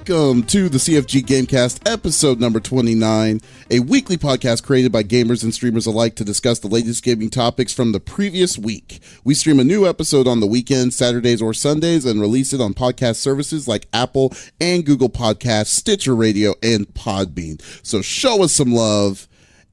Welcome to the CFG GameCast, episode number 29, a weekly podcast created by gamers and streamers alike to discuss the latest gaming topics from the previous week. We stream a new episode on the weekends, Saturdays or Sundays, and release it on podcast services like Apple and Google Podcasts, Stitcher Radio, and Podbean. So show us some love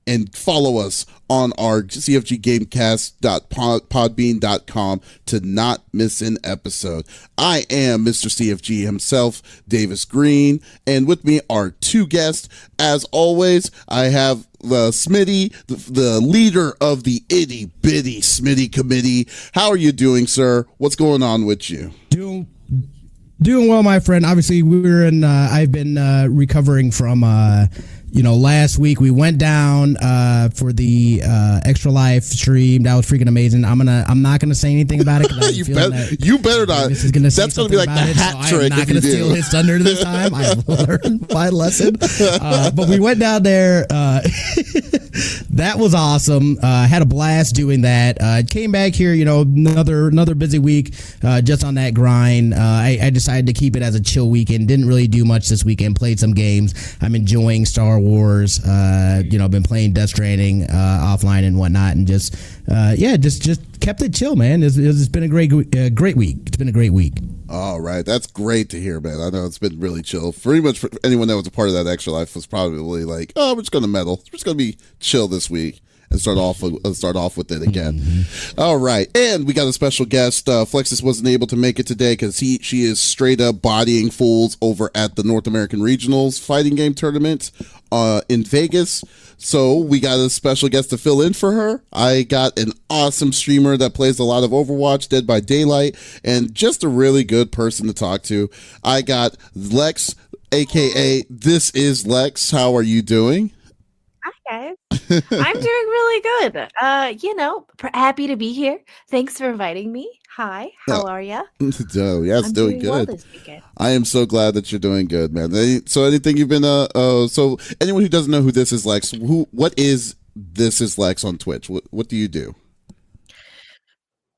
and follow us on our cfggamecast.podbean.com to not miss an episode. I am Mr. CFG himself, Davis Green, and with me are two guests. As always, I have Smitty, the leader of the itty bitty Smitty committee. How are you doing, sir? What's going on with you? Doing well, my friend. Obviously, I've been recovering from last week we went down for the Extra Life stream. That was freaking amazing. I'm not gonna say anything about it. You better not. That's gonna be like the hat trick. I'm not gonna steal his thunder this time. I've learned my lesson. But we went down there. That was awesome. Had a blast doing that. Came back here. Another busy week. Just on that grind. I decided to keep it as a chill weekend. Didn't really do much this weekend. Played some games. I'm enjoying Star Wars. Been playing Death Stranding offline and whatnot, and just kept it chill, man. It's been a great week. It's been a great week. All right, that's great to hear, man. I know it's been really chill. Pretty much for anyone that was a part of that Extra Life was probably like, oh, we're just gonna meddle. We're just gonna be chill this week and start off with it again. Mm-hmm. All right, and we got a special guest. Flexus wasn't able to make it today because she is straight up bodying fools over at the North American Regionals fighting game tournament in Vegas. So we got a special guest to fill in for her. I got an awesome streamer that plays a lot of Overwatch, Dead by Daylight, and just a really good person to talk to. I got Lex, aka This Is Lex. How are you doing? Hi, guys. I'm doing really good. Happy to be here. Thanks for inviting me. Hi, how are you? Yes, I'm doing good. Well this weekend. I am so glad that you're doing good, man. So anything you've been so anyone who doesn't know who This Is Lex, what is This Is Lex on Twitch? What do you do?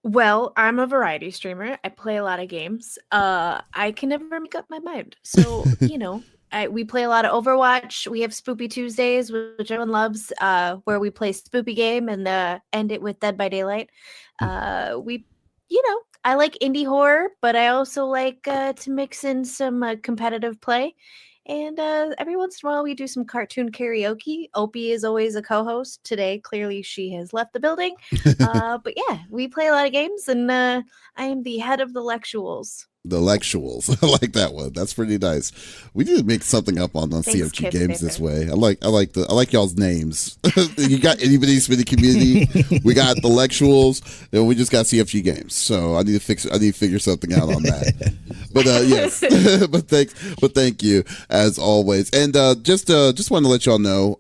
Well, I'm a variety streamer. I play a lot of games. I can never make up my mind. So, we play a lot of Overwatch. We have Spoopy Tuesdays, which everyone loves, where we play Spoopy game and end it with Dead by Daylight. I like indie horror, but I also like to mix in some competitive play. And every once in a while, we do some cartoon karaoke. Opie is always a co-host. Today, clearly, she has left the building. But yeah, we play a lot of games, and I am the head of the Lectuals. The Lectuals. I like that one. That's pretty nice. We need to make something up on CFG Games this way. I like y'all's names. You got anybody Smitty community. We got the Lectuals, and we just got CFG Games. So I need to figure something out on that. But yes. but thank you as always. And just want to let y'all know.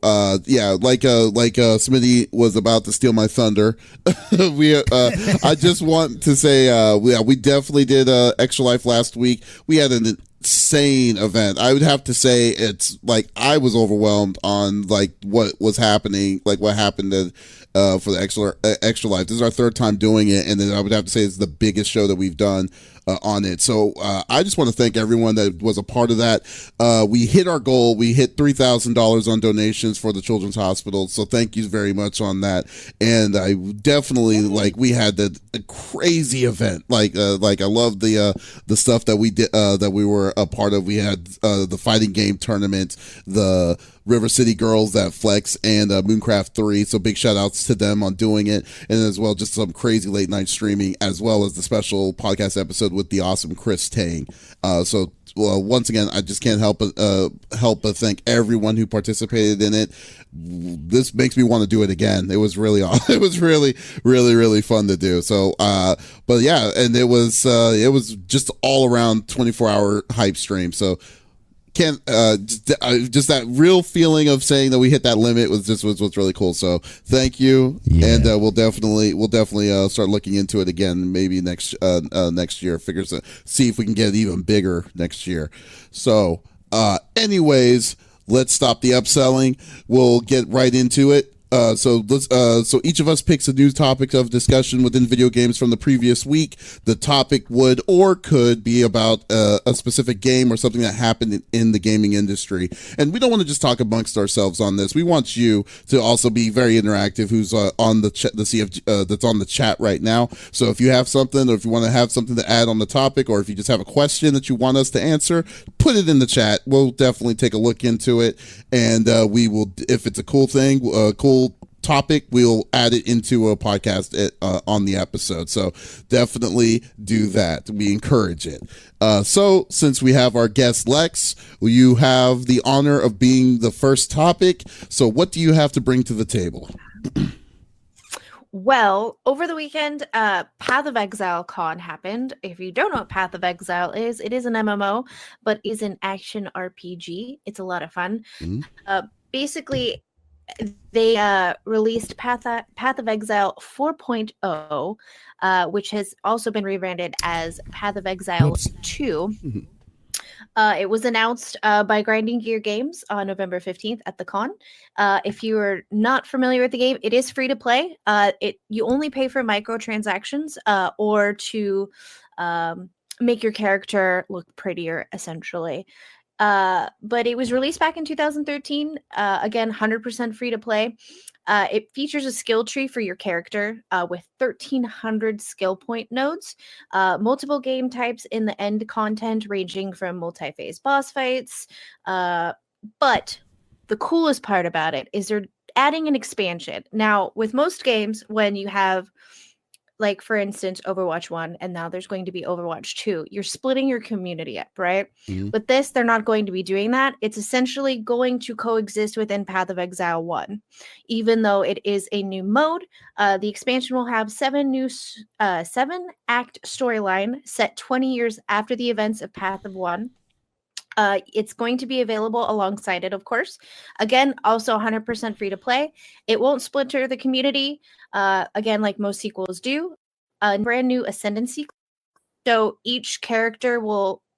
Smitty was about to steal my thunder. I just want to say we definitely did Extra Life last week. We had an insane event. I would have to say it's like I was overwhelmed on like what was happening, like what happened for the Extra Life. This is our third time doing it, and then I would have to say it's the biggest show that we've done on it. So I just want to thank everyone that was a part of that. We hit our goal. We hit $3,000 on donations for the Children's Hospital. So thank you very much on that. And I definitely we had a crazy event. I love the stuff that we did, that we were a part of. We had the fighting game tournament, the River City Girls that Flex and Mooncraft 3. So big shout outs to them on doing it. And as well, just some crazy late night streaming, as well as the special podcast episode with the awesome Chris Tang. Once again, I just can't help but thank everyone who participated in it. This makes me want to do it again. It was really awesome. It was really, really, really fun to do. So, but yeah, and it was just all around 24-hour hype stream. So just that real feeling of saying that we hit that limit was what's really cool. So thank you. Yeah. And we'll definitely start looking into it again, maybe next year. See if we can get it even bigger next year. So anyways, let's stop the upselling. We'll get right into it. So each of us picks a new topic of discussion within video games from the previous week. The topic would or could be about a specific game or something that happened in the gaming industry. And we don't want to just talk amongst ourselves on this. We want you to also be very interactive. Who's on the CFG that's on the chat right now. So if you have something, or if you want to have something to add on the topic, or if you just have a question that you want us to answer, put it in the chat. We'll definitely take a look into it, and we will, if it's a cool thing, cool topic, we'll add it into a podcast on the episode. So definitely do that. We encourage it. So since we have our guest Lex, you have the honor of being the first topic. So what do you have to bring to the table? Well, over the weekend, Path of Exile Con happened. If you don't know what Path of Exile is, it is an MMO, but is an action RPG. It's a lot of fun. Basically, they released Path of Exile 4.0, which has also been rebranded as Path of Exile 2. It was announced by Grinding Gear Games on November 15th at the con. If you are not familiar with the game, it is free to play. You only pay for microtransactions or to make your character look prettier, essentially. But it was released back in 2013. Again, 100% free to play. It features a skill tree for your character with 1,300 skill point nodes, multiple game types in the end content ranging from multi-phase boss fights. But the coolest part about it is they're adding an expansion. Now, with most games, when you have, like, for instance, Overwatch 1, and now there's going to be Overwatch 2, you're splitting your community up, right? With this, they're not going to be doing that. It's essentially going to coexist within Path of Exile 1. Even though it is a new mode, the expansion will have 7-act storyline set 20 years after the events of Path of 1. It's going to be available alongside it, of course. Again, also 100% free to play. It won't splinter the community, again, like most sequels do. A brand new Ascendancy. So each character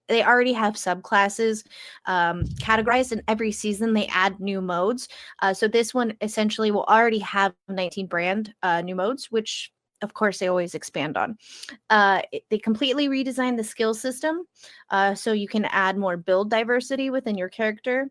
they already have subclasses categorized, and every season they add new modes. So this one essentially will already have 19 brand new modes, which of course they always expand on. They completely redesigned the skill system so you can add more build diversity within your character,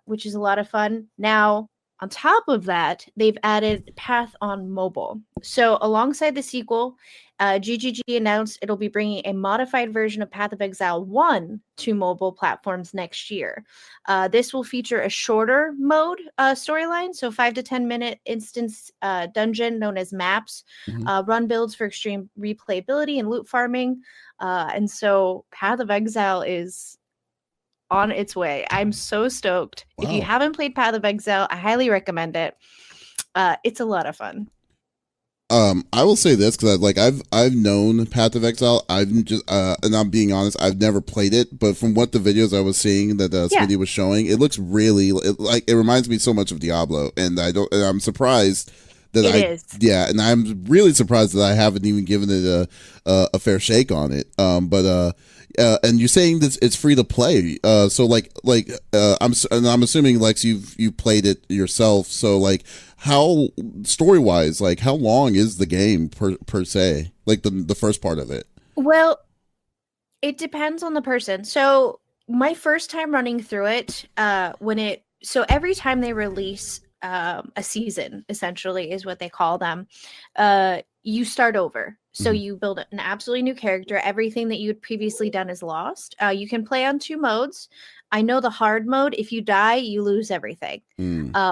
which is a lot of fun. Now, on top of that, they've added Path on mobile. So alongside the sequel, GGG announced it'll be bringing a modified version of Path of Exile 1 to mobile platforms next year. This will feature a shorter mode storyline, so 5 to 10 minute instance dungeon known as maps, run builds for extreme replayability and loot farming. And so Path of Exile is on its way. I'm so stoked. Wow. If you haven't played Path of Exile, I highly recommend it. It's a lot of fun. I will say this because I've known Path of Exile. I've just and I'm being honest, I've never played it, but from what the videos I was seeing that Smitty was showing, it looks really it reminds me so much of Diablo, and I'm surprised that and I'm really surprised that I haven't even given it a fair shake on it. And you're saying that it's free to play. So I'm assuming Lex, you've played it yourself. So how story wise, how long is the game per se? Like the first part of it? Well, it depends on the person. So my first time running through it, so every time they release a season, essentially is what they call them, you start over. So you build an absolutely new character. Everything that you had previously done is lost. You can play on 2 modes. I know the hard mode, if you die, you lose everything.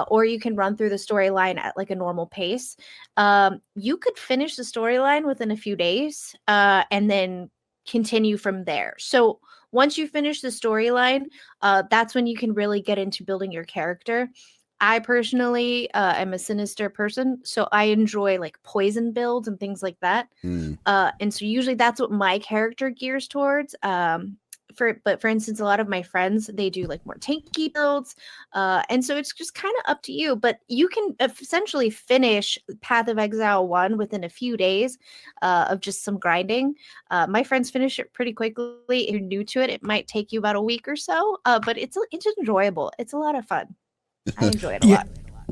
Or you can run through the storyline at a normal pace. You could finish the storyline within a few days and then continue from there. So once you finish the storyline, that's when you can really get into building your character. I personally am a sinister person, so I enjoy poison builds and things like that. And so usually that's what my character gears towards. But for instance, a lot of my friends, they do more tanky builds. And so it's just kind of up to you. But you can essentially finish Path of Exile 1 within a few days of just some grinding. My friends finish it pretty quickly. If you're new to it, it might take you about a week or so. But it's enjoyable. It's a lot of fun. I enjoy it a lot.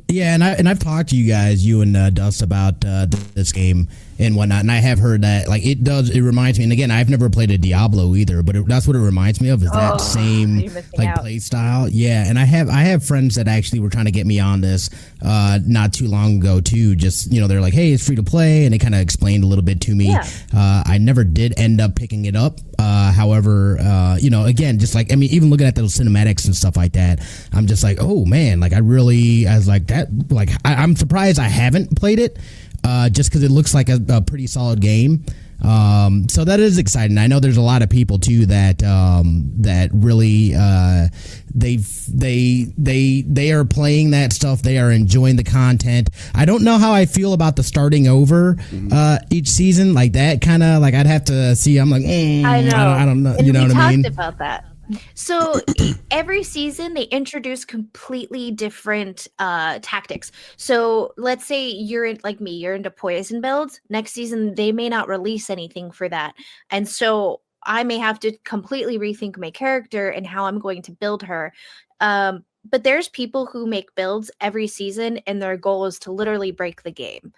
Yeah, and I've talked to you guys, you and Dust, about this game and whatnot, and I have heard that like it reminds me. And again, I've never played a Diablo either, but that's what it reminds me of, is that same like play style. Yeah, and I have friends that actually were trying to get me on this not too long ago too. Just they're like, hey, it's free to play, and they kind of explained a little bit to me. Yeah. I never did end up picking it up. However, again, just like even looking at those cinematics and stuff like that, I'm just like, oh man, like I was like that. Like I'm surprised I haven't played it, just because it looks like a pretty solid game. So that is exciting. I know there's a lot of people too that really they are playing that stuff. They are enjoying the content. I don't know how I feel about the starting over each season, like that kind of like I'd have to see. I'm like, I know. I don't know. You know what I mean? We talked about that. So every season they introduce completely different tactics. So let's say you're into poison builds. Next season they may not release anything for that, and so I may have to completely rethink my character and how I'm going to build her. But there's people who make builds every season and their goal is to literally break the game.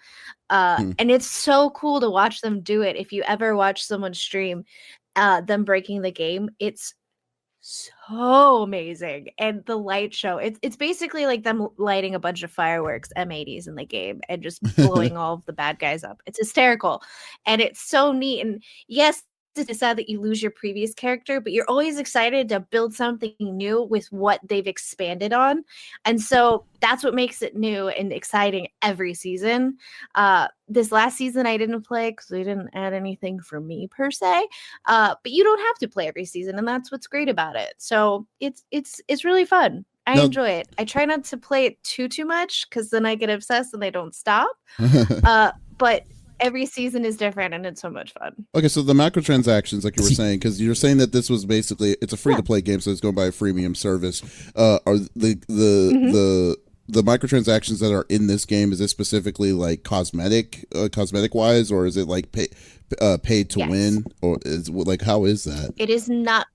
And it's so cool to watch them do it. If you ever watch someone stream them breaking the game, it's so amazing. And the light show, it's basically like them lighting a bunch of fireworks M80s in the game and just blowing all of the bad guys up. It's hysterical and it's so neat. And yes, it's sad that you lose your previous character, but you're always excited to build something new with what they've expanded on. And so that's what makes it new and exciting every season. This last season I didn't play because they didn't add anything for me per se. But you don't have to play every season, and that's what's great about it. So it's really fun. I enjoy it. I try not to play it too much because then I get obsessed and I don't stop. But every season is different and it's so much fun. Okay, so the microtransactions, like you were saying, because you're saying that this was basically it's a free to play game, so it's going by a freemium service. Are the microtransactions that are in this game, is it specifically like cosmetic wise, or is it like pay to win, or is like how is that? It is not.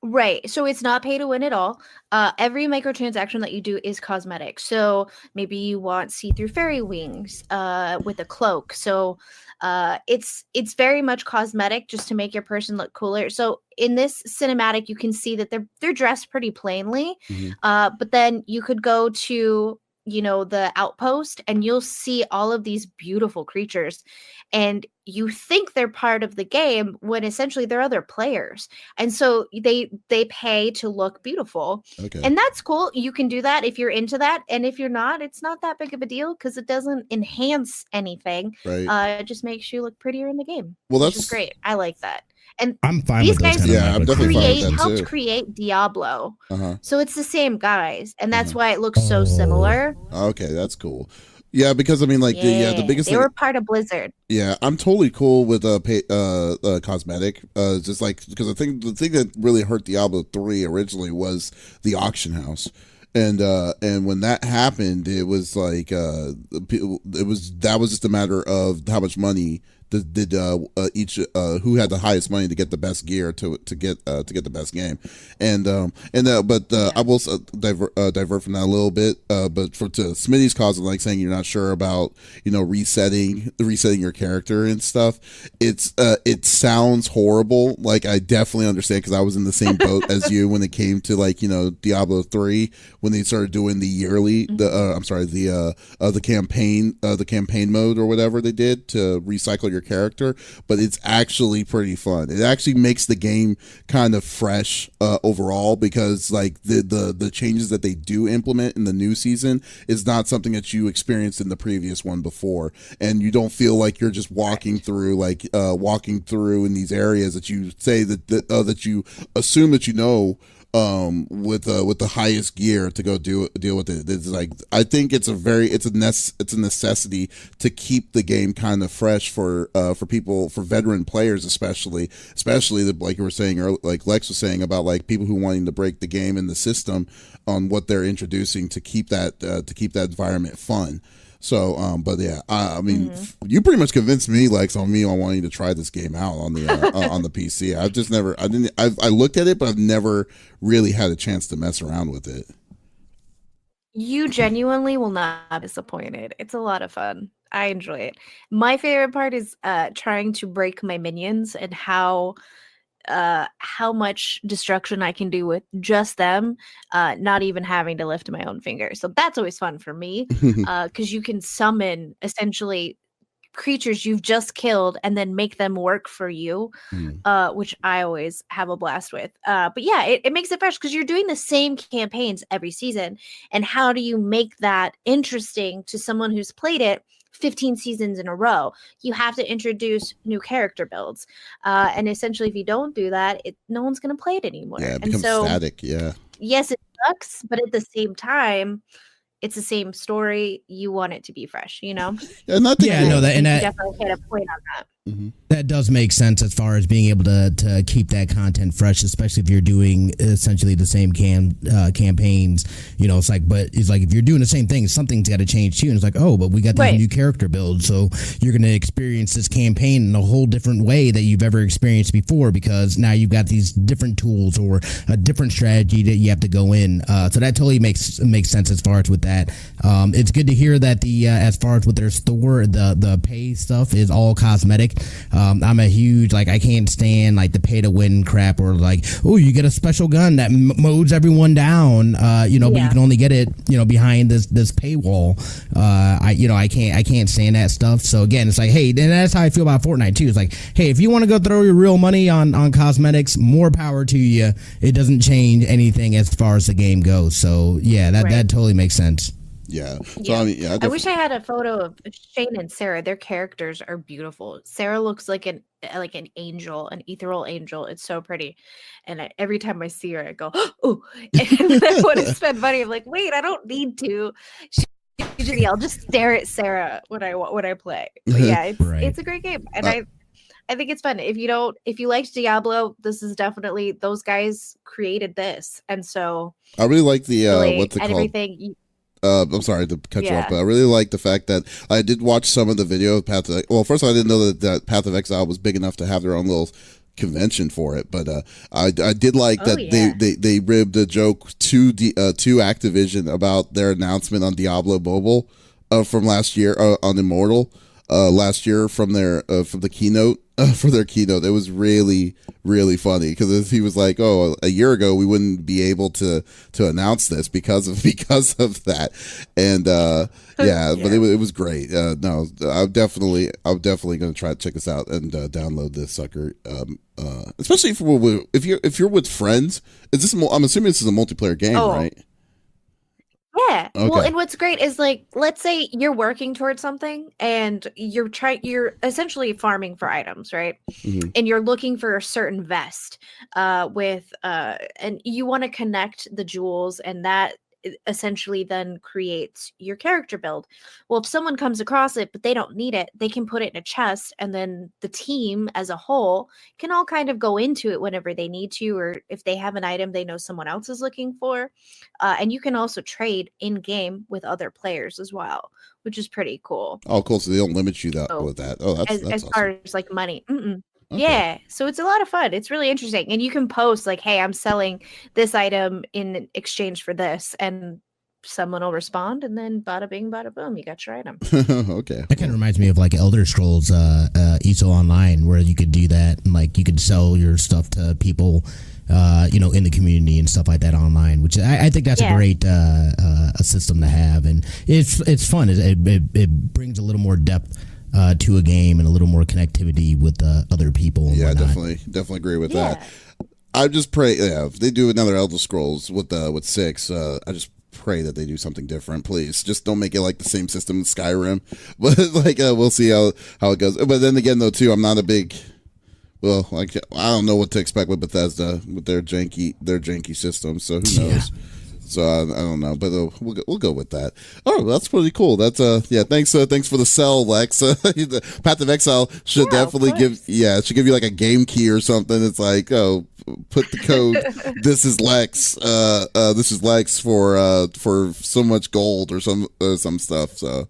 Right. So it's not pay to win at all. Every microtransaction that you do is cosmetic. So maybe you want see-through fairy wings with a cloak. So it's very much cosmetic just to make your person look cooler. So in this cinematic, you can see that they're dressed pretty plainly. But then you could go to the outpost and you'll see all of these beautiful creatures and you think they're part of the game when essentially they're other players. And so they pay to look beautiful. Okay. And that's cool. You can do that if you're into that. And if you're not, it's not that big of a deal because it doesn't enhance anything. Right. It just makes you look prettier in the game. Well, that's great. I like that. And I'm fine these with guys helped create Diablo. So it's the same guys. And that's why it looks so similar. Okay, that's cool. Yeah, because I mean, like the biggest they were part of Blizzard. Yeah, I'm totally cool with cosmetic. Just like because the thing that really hurt Diablo 3 originally was the auction house. And when that happened, it was like that was just a matter of how much money did each who had the highest money to get the best gear to get the best game, but I will divert from that a little bit. But to Smitty's cause of like saying you're not sure about resetting your character and stuff, it sounds horrible. Like I definitely understand because I was in the same boat as you when it came to like Diablo 3 when they started doing the yearly the campaign mode or whatever they did to recycle your character, but it's actually pretty fun. It actually makes the game kind of fresh overall because like the changes that they do implement in the new season is not something that you experienced in the previous one before, and you don't feel like you're just walking through in these areas that you say that you assume that with the highest gear to go deal with it. It's like I think it's a necessity to keep the game kind of fresh for veteran players, especially like you were saying earlier, like Lex was saying about like people who wanting to break the game and the system on what they're introducing to keep that environment fun. So, but yeah, I mean, you pretty much convinced me, Lex, on wanting to try this game out on the on the PC. I looked at it, but I've never really had a chance to mess around with it. You genuinely will not be disappointed. It's a lot of fun. I enjoy it. My favorite part is trying to break my minions and how much destruction I can do with just them, not even having to lift my own finger. So that's always fun for me, because you can summon essentially creatures you've just killed and then make them work for you, which I always have a blast with. But yeah, it makes it fresh because you're doing the same campaigns every season. And how do you make that interesting to someone who's played it 15 seasons in a row? You have to introduce new character builds. And essentially, if you don't do that, no one's going to play it anymore. Yeah, it becomes static. Yeah. Yes, it sucks, but at the same time, it's the same story. You want it to be fresh, you know? Yeah, no, that, and that definitely hit a point on that. Mm-hmm. That does make sense as far as being able to keep that content fresh, especially if you're doing essentially the same campaigns. You know, it's like if you're doing the same thing, something's got to change too. And it's like, oh, but we got these new character builds, so you're going to experience this campaign in a whole different way that you've ever experienced before, because now you've got these different tools or a different strategy that you have to go in. So that totally makes sense as far as with that. It's good to hear that as far as with their store, the pay stuff is all cosmetic. I'm a huge, I can't stand the pay to win crap, or oh, you get a special gun that mows everyone down, but you can only get it, behind this paywall. I can't stand that stuff. So again, it's like, hey, and that's how I feel about Fortnite too. It's like, hey, if you want to go throw your real money on cosmetics, more power to you. It doesn't change anything as far as the game goes. So yeah, that totally makes sense. Yeah. So yeah. I wish I had a photo of Shane and Sarah. Their characters are beautiful. Sarah looks like an angel, an ethereal angel. It's so pretty. And every time I see her, I go, oh. And then when it's been funny, I'm like, wait, I don't need to. I'll just stare at Sarah when I play. But yeah, it's a great game, and I think it's fun. If you liked Diablo, this is definitely, those guys created this, and so I really like the what's it called? Everything. I'm sorry to cut you off, but I really like the fact that I did watch some of the video of Path of. Well, first of all, I didn't know that Path of Exile was big enough to have their own little convention for it, but I did like that they ribbed a joke to Activision about their announcement on Diablo Mobile from last year on Immortal last year from the keynote. For their keynote, it was really, really funny because he was like, "Oh, a year ago we wouldn't be able to announce this because of that," and but it was great. No, I'm definitely going to try to check this out and download this sucker. Especially if you're with friends. Is this? I'm assuming this is a multiplayer game, right? Yeah. Okay. Well, and what's great is let's say you're working towards something and you're essentially farming for items, right? Mm-hmm. And you're looking for a certain vest and you want to connect the jewels, and that essentially then creates your character build. Well, if someone comes across it but they don't need it, they can put it in a chest, and then the team as a whole can all kind of go into it whenever they need to, or if they have an item they know someone else is looking for. And you can also trade in game with other players as well, which is pretty cool. Oh, cool. So they don't limit you with that. Oh, that's as awesome. Far as money. Okay. Yeah, so it's a lot of fun. It's really interesting, and you can post hey, I'm selling this item in exchange for this, and someone will respond, and then bada bing, bada boom, you got your item. Okay, that kind of reminds me of Elder Scrolls ESO Online, where you could do that, and you could sell your stuff to people, in the community and stuff like that online. Which I think that's a great a system to have, and it's fun. It brings a little more depth to a game and a little more connectivity with other people. And whatnot. definitely agree with that. I just pray, if they do another Elder Scrolls with 6, I just pray that they do something different. Please, just don't make it like the same system as Skyrim. But we'll see how it goes. But then again, though, too, I'm not a big. Well, I don't know what to expect with Bethesda with their janky system. So who knows? Yeah. So I don't know, but we'll go with that. Oh, that's pretty cool. That's thanks for the sell, Lex. The Path of Exile should definitely give you a game key or something. It's like, oh, put the code. This is Lex. This is Lex for so much gold or some stuff. So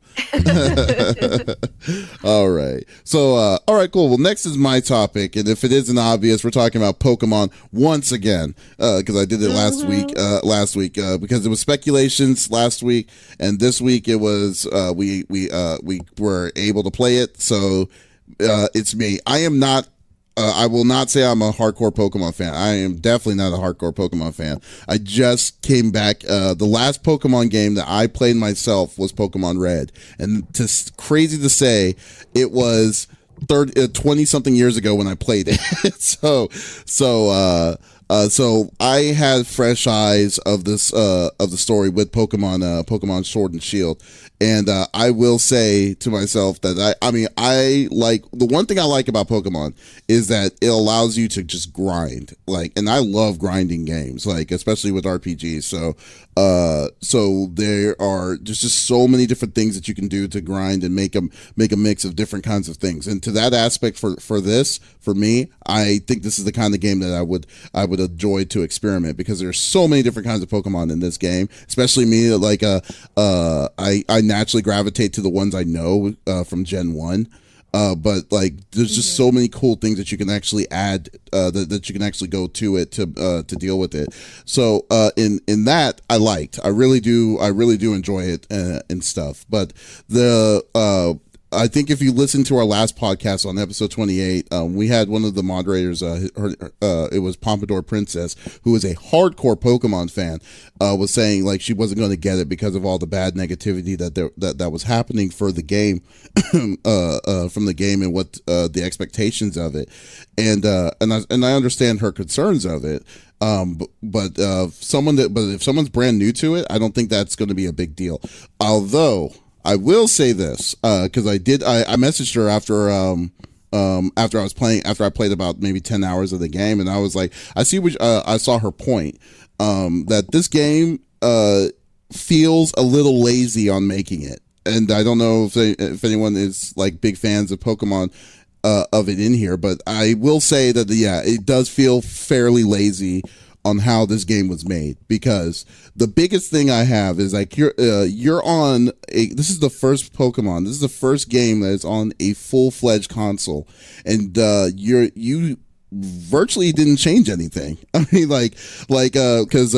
all right. So all right, cool. Well, next is my topic, and if it isn't obvious, we're talking about Pokemon once again because I did it last week. because it was speculations last week, and this week it was we were able to play it. So it's me. I am not. I will not say I'm a hardcore Pokemon fan. I am definitely not a hardcore Pokemon fan. I just came back. The last Pokemon game that I played myself was Pokemon Red, and crazy to say, it was 20 something years ago when I played it. So I had fresh eyes of this of the story with Pokemon Sword and Shield, and I will say to myself that I like, the one thing I like about Pokemon is that it allows you to just grind, and I love grinding games, especially with RPGs. So there are just so many different things that you can do to grind and make a mix of different kinds of things. And to that aspect, for me, I think this is the kind of game that I would enjoy to experiment, because there's so many different kinds of Pokemon in this game. Especially me, I naturally gravitate to the ones I know from Gen 1. But there's just so many cool things that you can actually add, that you can actually go to it to deal with it. So in that, I really do enjoy it and stuff. But I think if you listen to our last podcast on episode 28, we had one of the moderators, it was Pompadour Princess, who is a hardcore Pokemon fan, was saying she wasn't going to get it because of all the bad negativity that was happening for the game, from the game, and what the expectations of it, and I understand her concerns of it. But if someone's brand new to it, I don't think that's going to be a big deal. Although I will say this, because I messaged her after I played about maybe 10 hours of the game, and I was like, I saw her point, that this game feels a little lazy on making it. And I don't know if anyone is big fans of Pokemon of it in here, but I will say that it does feel fairly lazy on how this game was made, because the biggest thing I have is you're on this is the first Pokemon, this is the first game that is on a full-fledged console, and you virtually didn't change anything. I mean, because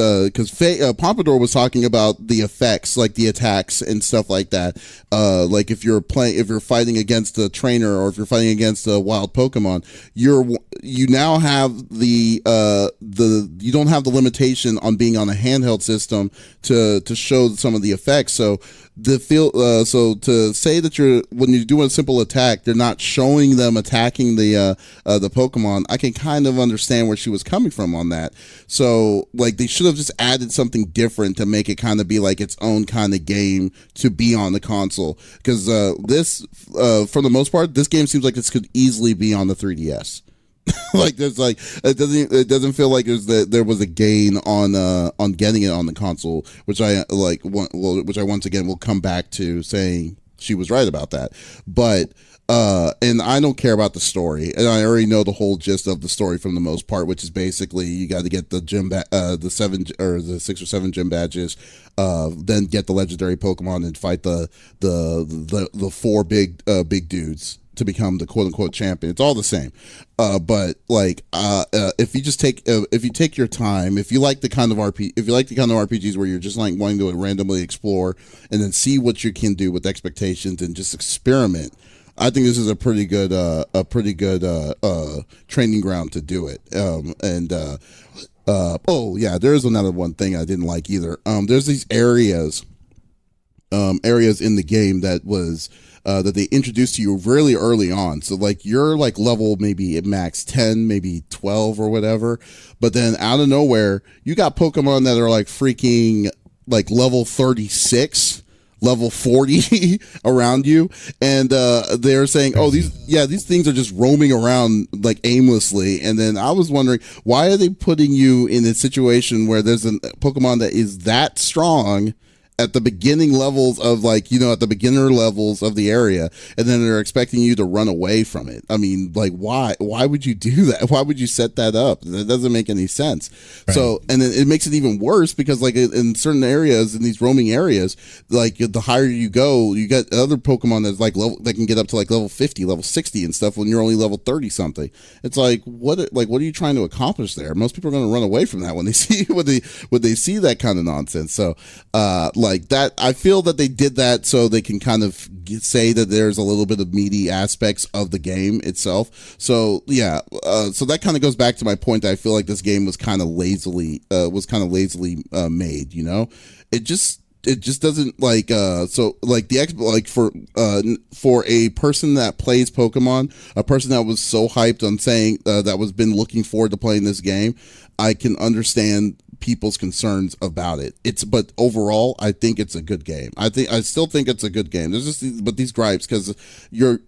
Pompadour was talking about the effects, the attacks and stuff like that. If you're fighting against a trainer, or if you're fighting against a wild Pokemon, you now have you don't have the limitation on being on a handheld system to show some of the effects. So to say that when you're doing a simple attack, they're not showing them attacking the Pokemon, I can kind of understand where she was coming from on that. So they should have just added something different to make it kind of be its own kind of game to be on the console. Because this, for the most part, this game seems like this could easily be on the 3DS. It doesn't feel like there was a gain on getting it on the console, which I once again will come back to saying she was right about that. But and I don't care about the story, and I already know the whole gist of the story from the most part, which is basically you got to get the the 7 or the 6 or 7 gym badges, then get the legendary Pokemon and fight the 4 big dudes to become the quote unquote champion. It's all the same. But if you take your time, if you like the kind of RPGs where you're just wanting to randomly explore and then see what you can do with expectations and just experiment, I think this is a pretty good training ground to do it. There's another one thing I didn't like either. There's these areas in the game that was that they introduced to you really early on. So you're level maybe at max 10, maybe 12 or whatever, but then out of nowhere you got Pokemon that are freaking level 36, level 40 around you, and they're saying, oh, these things are just roaming around aimlessly. And then I was wondering, why are they putting you in a situation where there's a Pokemon that is that strong at the beginning levels of like, at the beginner levels of the area, and then they're expecting you to run away from it. I mean, like, why would you do that? Why would you set that up? That doesn't make any sense. Right. So, and then it makes it even worse because like in certain areas, in these roaming areas, like the higher you go, you get other Pokemon that's like level that can get up to like level 50, level 60 and stuff when you're only level 30 something. It's like, what are you trying to accomplish there? Most people are going to run away from that when they see when they see that kind of nonsense. So, like that, I feel that they did that so they can kind of say that there's a little bit of meaty aspects of the game itself. So yeah, so that kind of goes back to my point that I feel like this game was kind of lazily made. It just doesn't like so like for a person that plays Pokemon, a person that was so hyped on saying that was been looking forward to playing this game, I can understand people's concerns about it. But overall, I think it's a good game. I still think it's a good game. There's just these gripes because you're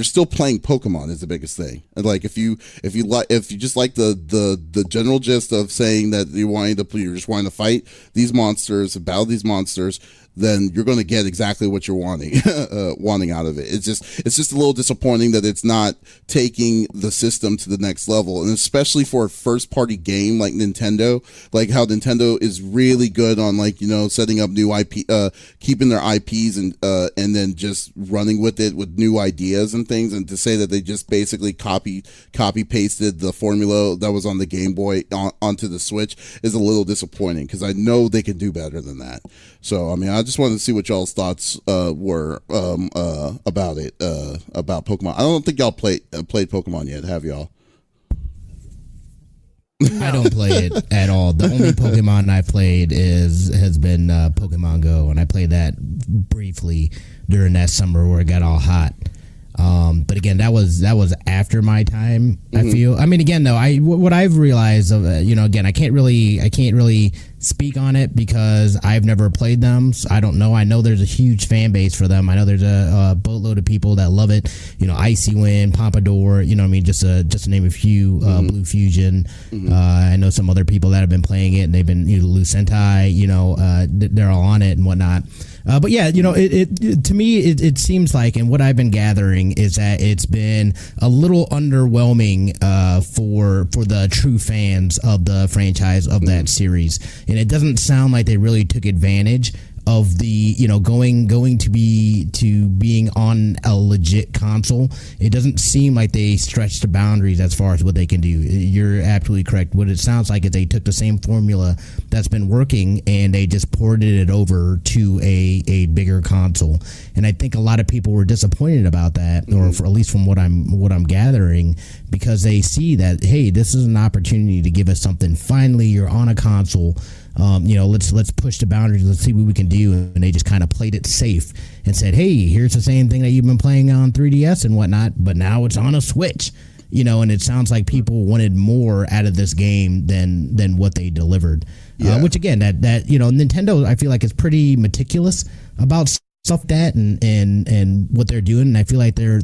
still playing Pokemon is the biggest thing. And like if you just like the general gist of saying that you're just wanting to fight these monsters, battle these monsters, then you're going to get exactly what you're wanting out of it. It's just a little disappointing that it's not taking the system to the next level, and especially for a first party game like Nintendo, like how Nintendo is really good on like setting up new IP, keeping their IPs and then just running with it with new ideas and things, and to say that they just basically copy pasted the formula that was on the Game Boy onto the Switch is a little disappointing because I know they can do better than that. So I mean, I just wanted to see what y'all's thoughts were about it, about Pokemon. I don't think y'all played Pokemon yet, have y'all? I don't play it at all. The only Pokemon I played has been Pokemon Go, and I played that briefly during that summer where it got all hot. But again, that was after my time. Mm-hmm. I feel. I mean, again, though, what I've realized, again, I can't really speak on it because I've never played them. So I don't know. I know there's a huge fan base for them. I know there's a boatload of people that love it. Icy Wind, Pompadour. Just to name a few. Mm-hmm. Blue Fusion. Mm-hmm. I know some other people that have been playing it, and they've been Lucentai. They're all on it and whatnot. But yeah, it to me, it seems like, and what I've been gathering is that it's been a little underwhelming for the true fans of the franchise of that series, and it doesn't sound like they really took advantage of the going to being on a legit console. It doesn't seem like they stretched the boundaries as far as what they can do. You're absolutely correct. What it sounds like is they took the same formula that's been working and they just ported it over to a bigger console. And I think a lot of people were disappointed about that, or for, at least from what I'm gathering, because they see that, hey, this is an opportunity to give us something. Finally, you're on a console. Let's push the boundaries. Let's see what we can do. And they just kind of played it safe and said, hey, here's the same thing that you've been playing on 3DS and whatnot, but now it's on a Switch. And it sounds like people wanted more out of this game than what they delivered. Yeah. Which again, that Nintendo, I feel like, is pretty meticulous about stuff that and what they're doing. And I feel like they're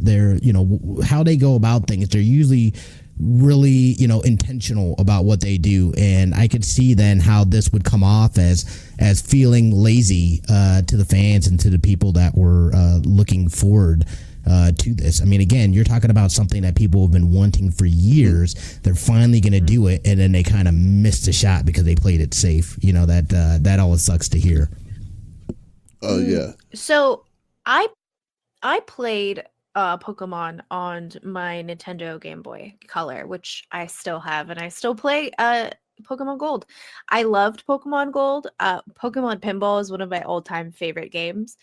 how they go about things. They're usually really intentional about what they do, and I could see then how this would come off as feeling lazy to the fans and to the people that were looking forward to this. I mean, again, you're talking about something that people have been wanting for years. They're finally going to do it, and then they kind of missed a shot because they played it safe. That always sucks to hear. Oh yeah. So I played Pokemon on my Nintendo Game Boy Color, which I still have, and I still play Pokemon Gold. I loved Pokemon Gold. Pokemon Pinball is one of my all-time favorite games,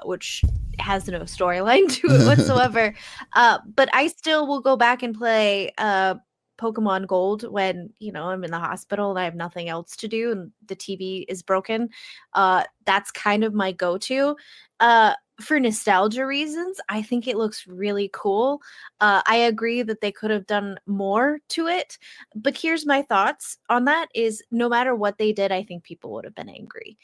which has no storyline to it whatsoever. But I still will go back and play Pokemon Gold when I'm in the hospital and I have nothing else to do and the TV is broken. That's kind of my go-to. For nostalgia reasons, I think it looks really cool. I agree that they could have done more to it, but here's my thoughts on that is no matter what they did, I think people would have been angry.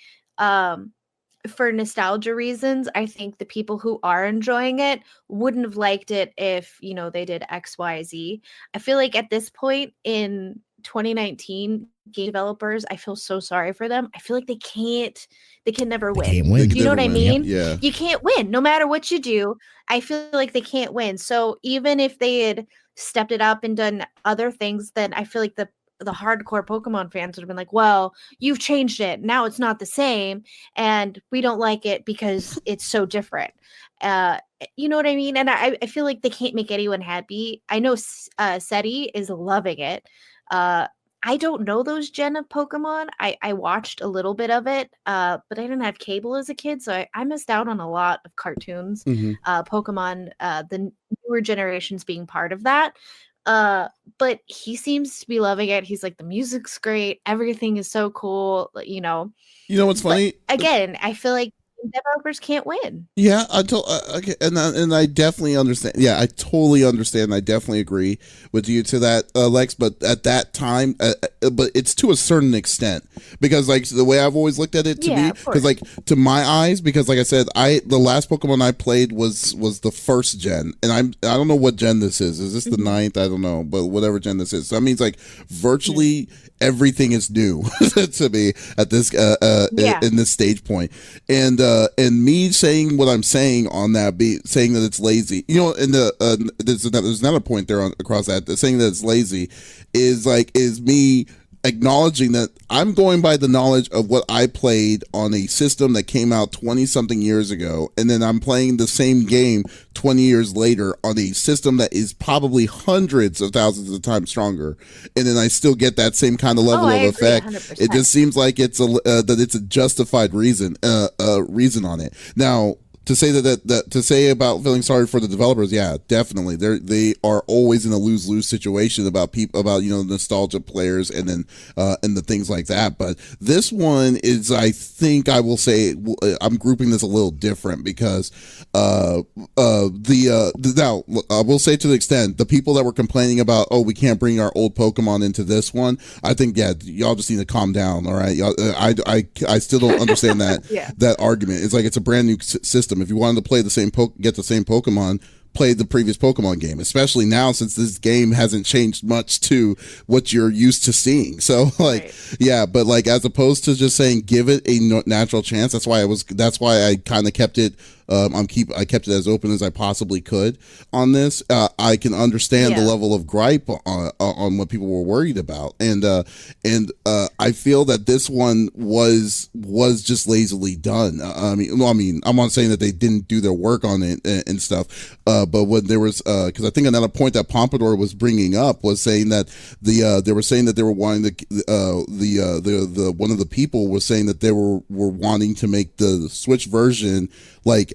For nostalgia reasons, I think the people who are enjoying it wouldn't have liked it if, they did X, Y, Z. I feel like at this point in 2019 game developers, I feel so sorry for them. I feel like they can never win. Can't win. Do you know what I mean? Yeah. You can't win no matter what you do. I feel like they can't win. So even if they had stepped it up and done other things, then I feel like the hardcore Pokemon fans would have been like, well, you've changed it. Now it's not the same. And we don't like it because it's so different. You know what I mean? And I feel like they can't make anyone happy. I know Seti is loving it. I don't know those gen of Pokemon. I watched a little bit of it, but I didn't have cable as a kid, so I missed out on a lot of cartoons. Pokemon, the newer generations being part of that. But he seems to be loving it. He's like, the music's great. Everything is so cool. You know what's funny? But again, I feel like developers can't win. Yeah, okay, and I definitely understand. Yeah, I totally understand. I definitely agree with you to that, Lex. But at that time, but it's to a certain extent, because like the way I've always looked at it to me, because like to my eyes, because like I said, the last Pokemon I played was the first gen, and I don't know what gen this is. Is this the ninth? I don't know, but whatever gen this is. So that means like virtually everything is new to me at this in this stage point, and me saying what I'm saying on that, saying that it's lazy, and there's another point there across that saying that it's lazy is me acknowledging that I'm going by the knowledge of what I played on a system that came out 20 something years ago, and then I'm playing the same game 20 years later on a system that is probably hundreds of thousands of times stronger, and then I still get that same kind of level of effect. 100%. It just seems like it's that it's a justified reason on it. Now, to say to say about feeling sorry for the developers, yeah, definitely. They are always in a lose-lose situation about nostalgia players and then and the things like that. But this one is, I think I will say, I'm grouping this a little different because now I will say, to the extent the people that were complaining about, we can't bring our old Pokemon into this one, I think y'all just need to calm down. All right, I still don't understand that that argument. It's like it's a brand new system. If you wanted to play the same get the same Pokemon, play the previous Pokemon game, especially now since this game hasn't changed much to what you're used to seeing. So but like as opposed to just saying give it a natural chance, that's why I kind of kept it I kept it as open as I possibly could on this. I can understand the level of gripe on what people were worried about, and I feel that this one was just lazily done. I'm not saying that they didn't do their work on it and stuff, but when there was because I think another point that Pompadour was bringing up was saying that they were saying that they were wanting the one of the people was saying that they were wanting to make the Switch version like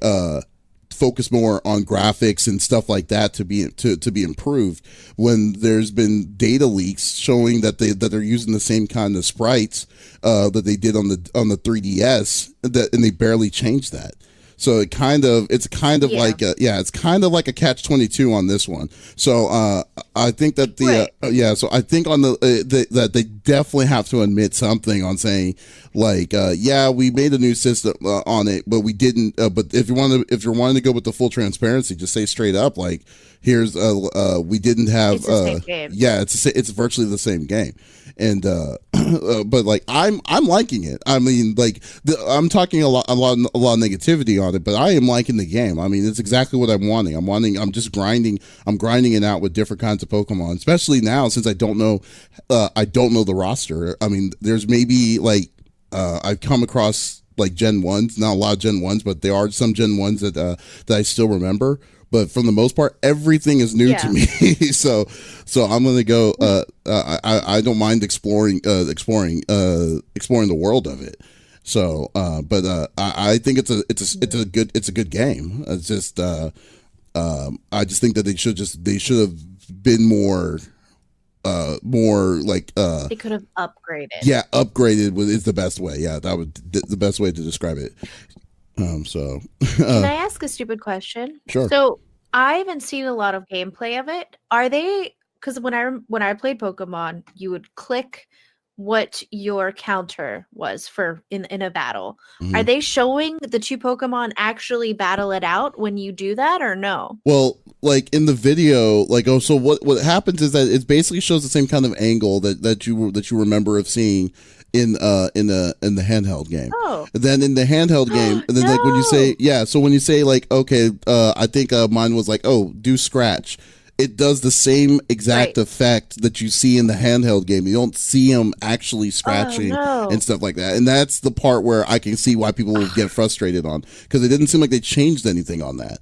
focus more on graphics and stuff like that to be improved, when there's been data leaks showing that they're using the same kind of sprites that they did on the 3DS, and they barely changed that. So it's kind of like it's kind of like a catch-22 on this one. So I think that so I think on that they definitely have to admit something on saying like we made a new system on it, but we didn't. But if you're wanting to go with the full transparency, just say straight up like, here's we didn't have it's the same game. It's virtually the same game. And but like I'm liking it. I mean, like I'm talking a lot of negativity on it, but I am liking the game. I mean, it's exactly what I'm wanting. I'm just grinding. I'm grinding it out with different kinds of Pokemon, especially now since I don't know the roster. I mean, there's maybe like I've come across like Gen 1s, not a lot of Gen 1s, but there are some Gen 1s that I still remember. But for the most part, everything is new to me. so I'm gonna go. I don't mind exploring the world of it. So, but I think it's a good game. It's just I just think that they should have been more like they could have upgraded. Yeah, upgraded is the best way. Yeah, that would the best way to describe it. So can I ask a stupid question? Sure. So I haven't seen a lot of gameplay of it. Are they, because when I played Pokemon, you would click what your counter was for in a battle. Mm-hmm. Are they showing the two Pokemon actually battle it out when you do that, or no? Well, like in the video, like, oh, so what happens is that it basically shows the same kind of angle that you remember of seeing in the handheld game. Oh. And then in the handheld game, and then like when you say, so when you say like, okay, I think mine was like, oh, do scratch. It does the same exact effect that you see in the handheld game. You don't see them actually scratching and stuff like that. And that's the part where I can see why people will get frustrated on, because it didn't seem like they changed anything on that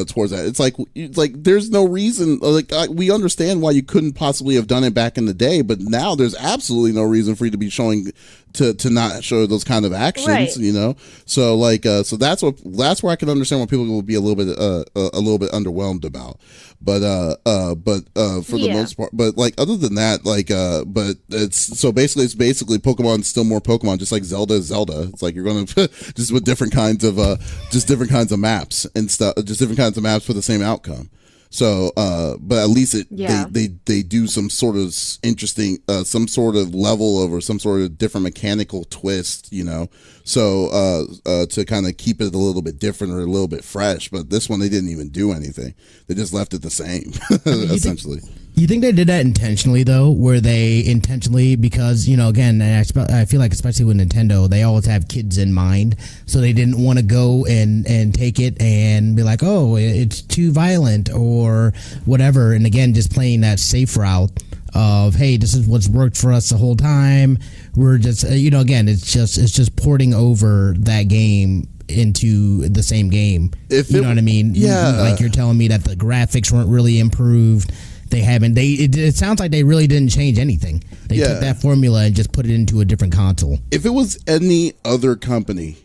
towards that. It's like there's no reason. Like we understand why you couldn't possibly have done it back in the day, but now there's absolutely no reason for you to be showing to not show those kind of actions, you know. So like so that's where I can understand why people will be a little bit underwhelmed about. But for the most part, but like other than that, like but it's basically Pokemon, still more Pokemon, just like Zelda is Zelda. It's like you're going to just with different kinds of maps and stuff, just different kinds of maps for the same outcome. So, but at least they do some sort of interesting, some sort of level of, or some sort of different mechanical twist, you know, so, to kind of keep it a little bit different or a little bit fresh. But this one, they didn't even do anything. They just left it the same, essentially. You think they did that intentionally, though? Were they intentionally, because, you know, again, I feel like especially with Nintendo, they always have kids in mind, so they didn't want to go and take it and be like, oh, it's too violent or whatever. And again, just playing that safe route of, hey, this is what's worked for us the whole time. We're just, you know, again, it's just porting over that game into the same game. You know what I mean? Yeah. Like you're telling me that the graphics weren't really improved. They haven't. It sounds like they really didn't change anything. They took that formula and just put it into a different console. If it was any other company,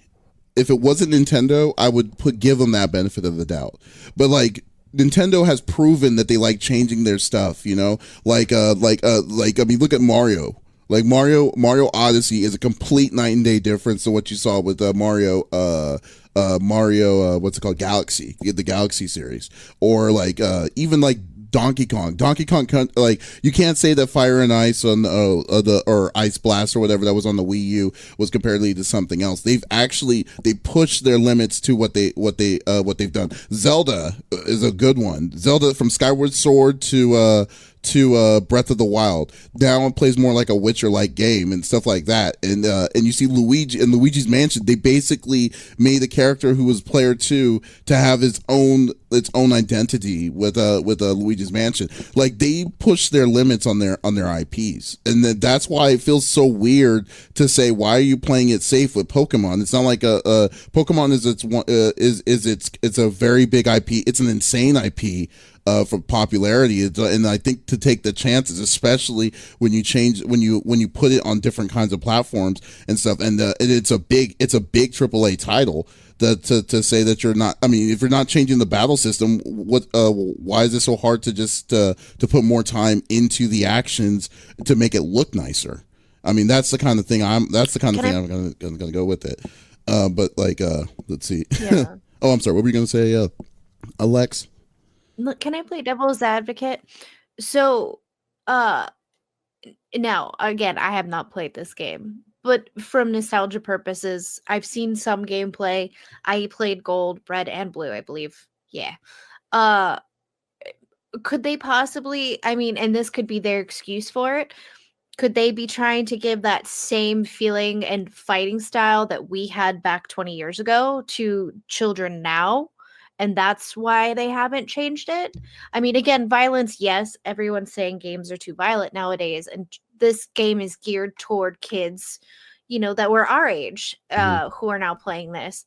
if it wasn't Nintendo, I would give them that benefit of the doubt. But like Nintendo has proven that they like changing their stuff. You know, like I mean, look at Mario. Like Mario Odyssey is a complete night and day difference to what you saw with Mario. What's it called? Galaxy, the Galaxy series, or like even like Donkey Kong, like you can't say that Fire and Ice on or Ice Blast or whatever that was on the Wii U was comparatively to something else. They pushed their limits to what they've done. Zelda is a good one. Zelda, from Skyward Sword to Breath of the Wild, now it plays more like a Witcher-like game and stuff like that. And you see Luigi in Luigi's Mansion, they basically made a character who was player 2 to have its own identity with Luigi's Mansion. Like they push their limits on their IPs, and that's why it feels so weird to say, why are you playing it safe with Pokemon? It's not like Pokemon it's a very big IP. It's an insane IP. For popularity, and I think to take the chances, especially when you put it on different kinds of platforms and stuff, and it's a big AAA title. To say that you're not, I mean, if you're not changing the battle system, why is it so hard to just to put more time into the actions to make it look nicer? I mean, that's the kind of thing I'm gonna go with it. But like, let's see. Yeah. Oh, I'm sorry. What were you gonna say, Alex? Look, can I play devil's advocate? So, now, again, I have not played this game, but from nostalgia purposes, I've seen some gameplay. I played Gold, Red, and Blue, I believe. Yeah. Could they possibly, I mean, and this could be their excuse for it, could they be trying to give that same feeling and fighting style that we had back 20 years ago to children now? And that's why they haven't changed it. I mean, again, violence, yes, everyone's saying games are too violent nowadays. And this game is geared toward kids, you know, that were our age, who are now playing this.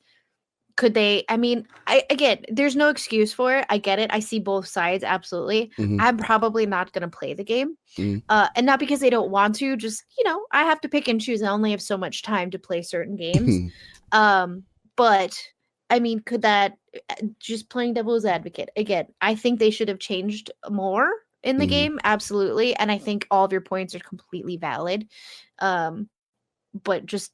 Could they, I mean, again, there's no excuse for it. I get it. I see both sides. Absolutely. Mm-hmm. I'm probably not going to play the game. And not because I don't want to, just, you know, I have to pick and choose. I only have so much time to play certain games. But I mean, could that, just playing devil's advocate again, I think they should have changed more in the game. Absolutely. And I think all of your points are completely valid. But just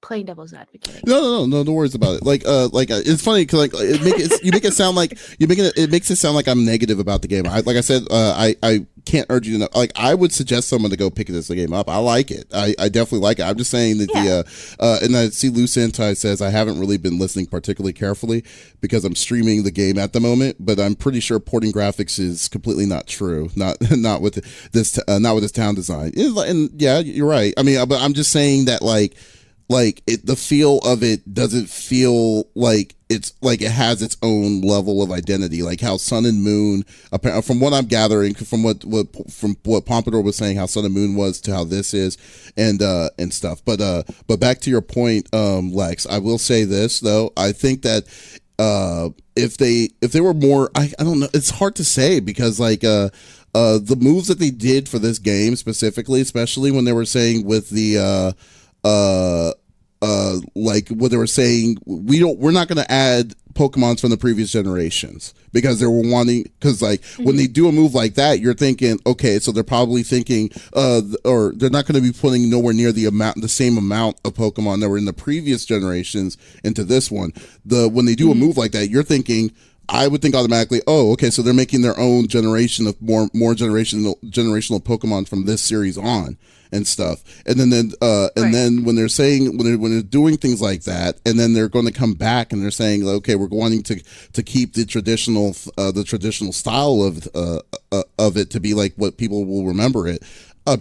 playing devil's advocate. No worries about it. It's funny because you make it sound like it makes it sound like I'm negative about the game. Like I said, I can't urge you to I would suggest someone to go pick this game up. I like it. I definitely like it. I'm just saying that and I see Lou Santai says I haven't really been listening particularly carefully because I'm streaming the game at the moment, but I'm pretty sure porting graphics is completely not true. Not with this town design. And yeah, you're right. I mean, but I'm just saying that the feel of it doesn't feel like it's like it has its own level of identity, like how Sun and Moon, from what I'm gathering from what Pompadour was saying, how Sun and Moon was to how this is, and stuff. But back to your point, Lex, I will say this though. I think that if they were more, I don't know, it's hard to say because the moves that they did for this game specifically, especially when they were saying with the like what they were saying, we're not going to add Pokemons from the previous generations because they were wanting, because when they do a move like that, you're thinking, okay, so they're probably thinking or they're not going to be putting nowhere near the same amount of Pokemon that were in the previous generations into this one. When they do a move like that, you're thinking, I would think automatically, oh, okay, so they're making their own generation of more generational Pokemon from this series on and stuff. And then when they're saying when they're doing things like that, and then they're going to come back and they're saying, okay, we're wanting to keep the traditional style of it to be like what people will remember it. I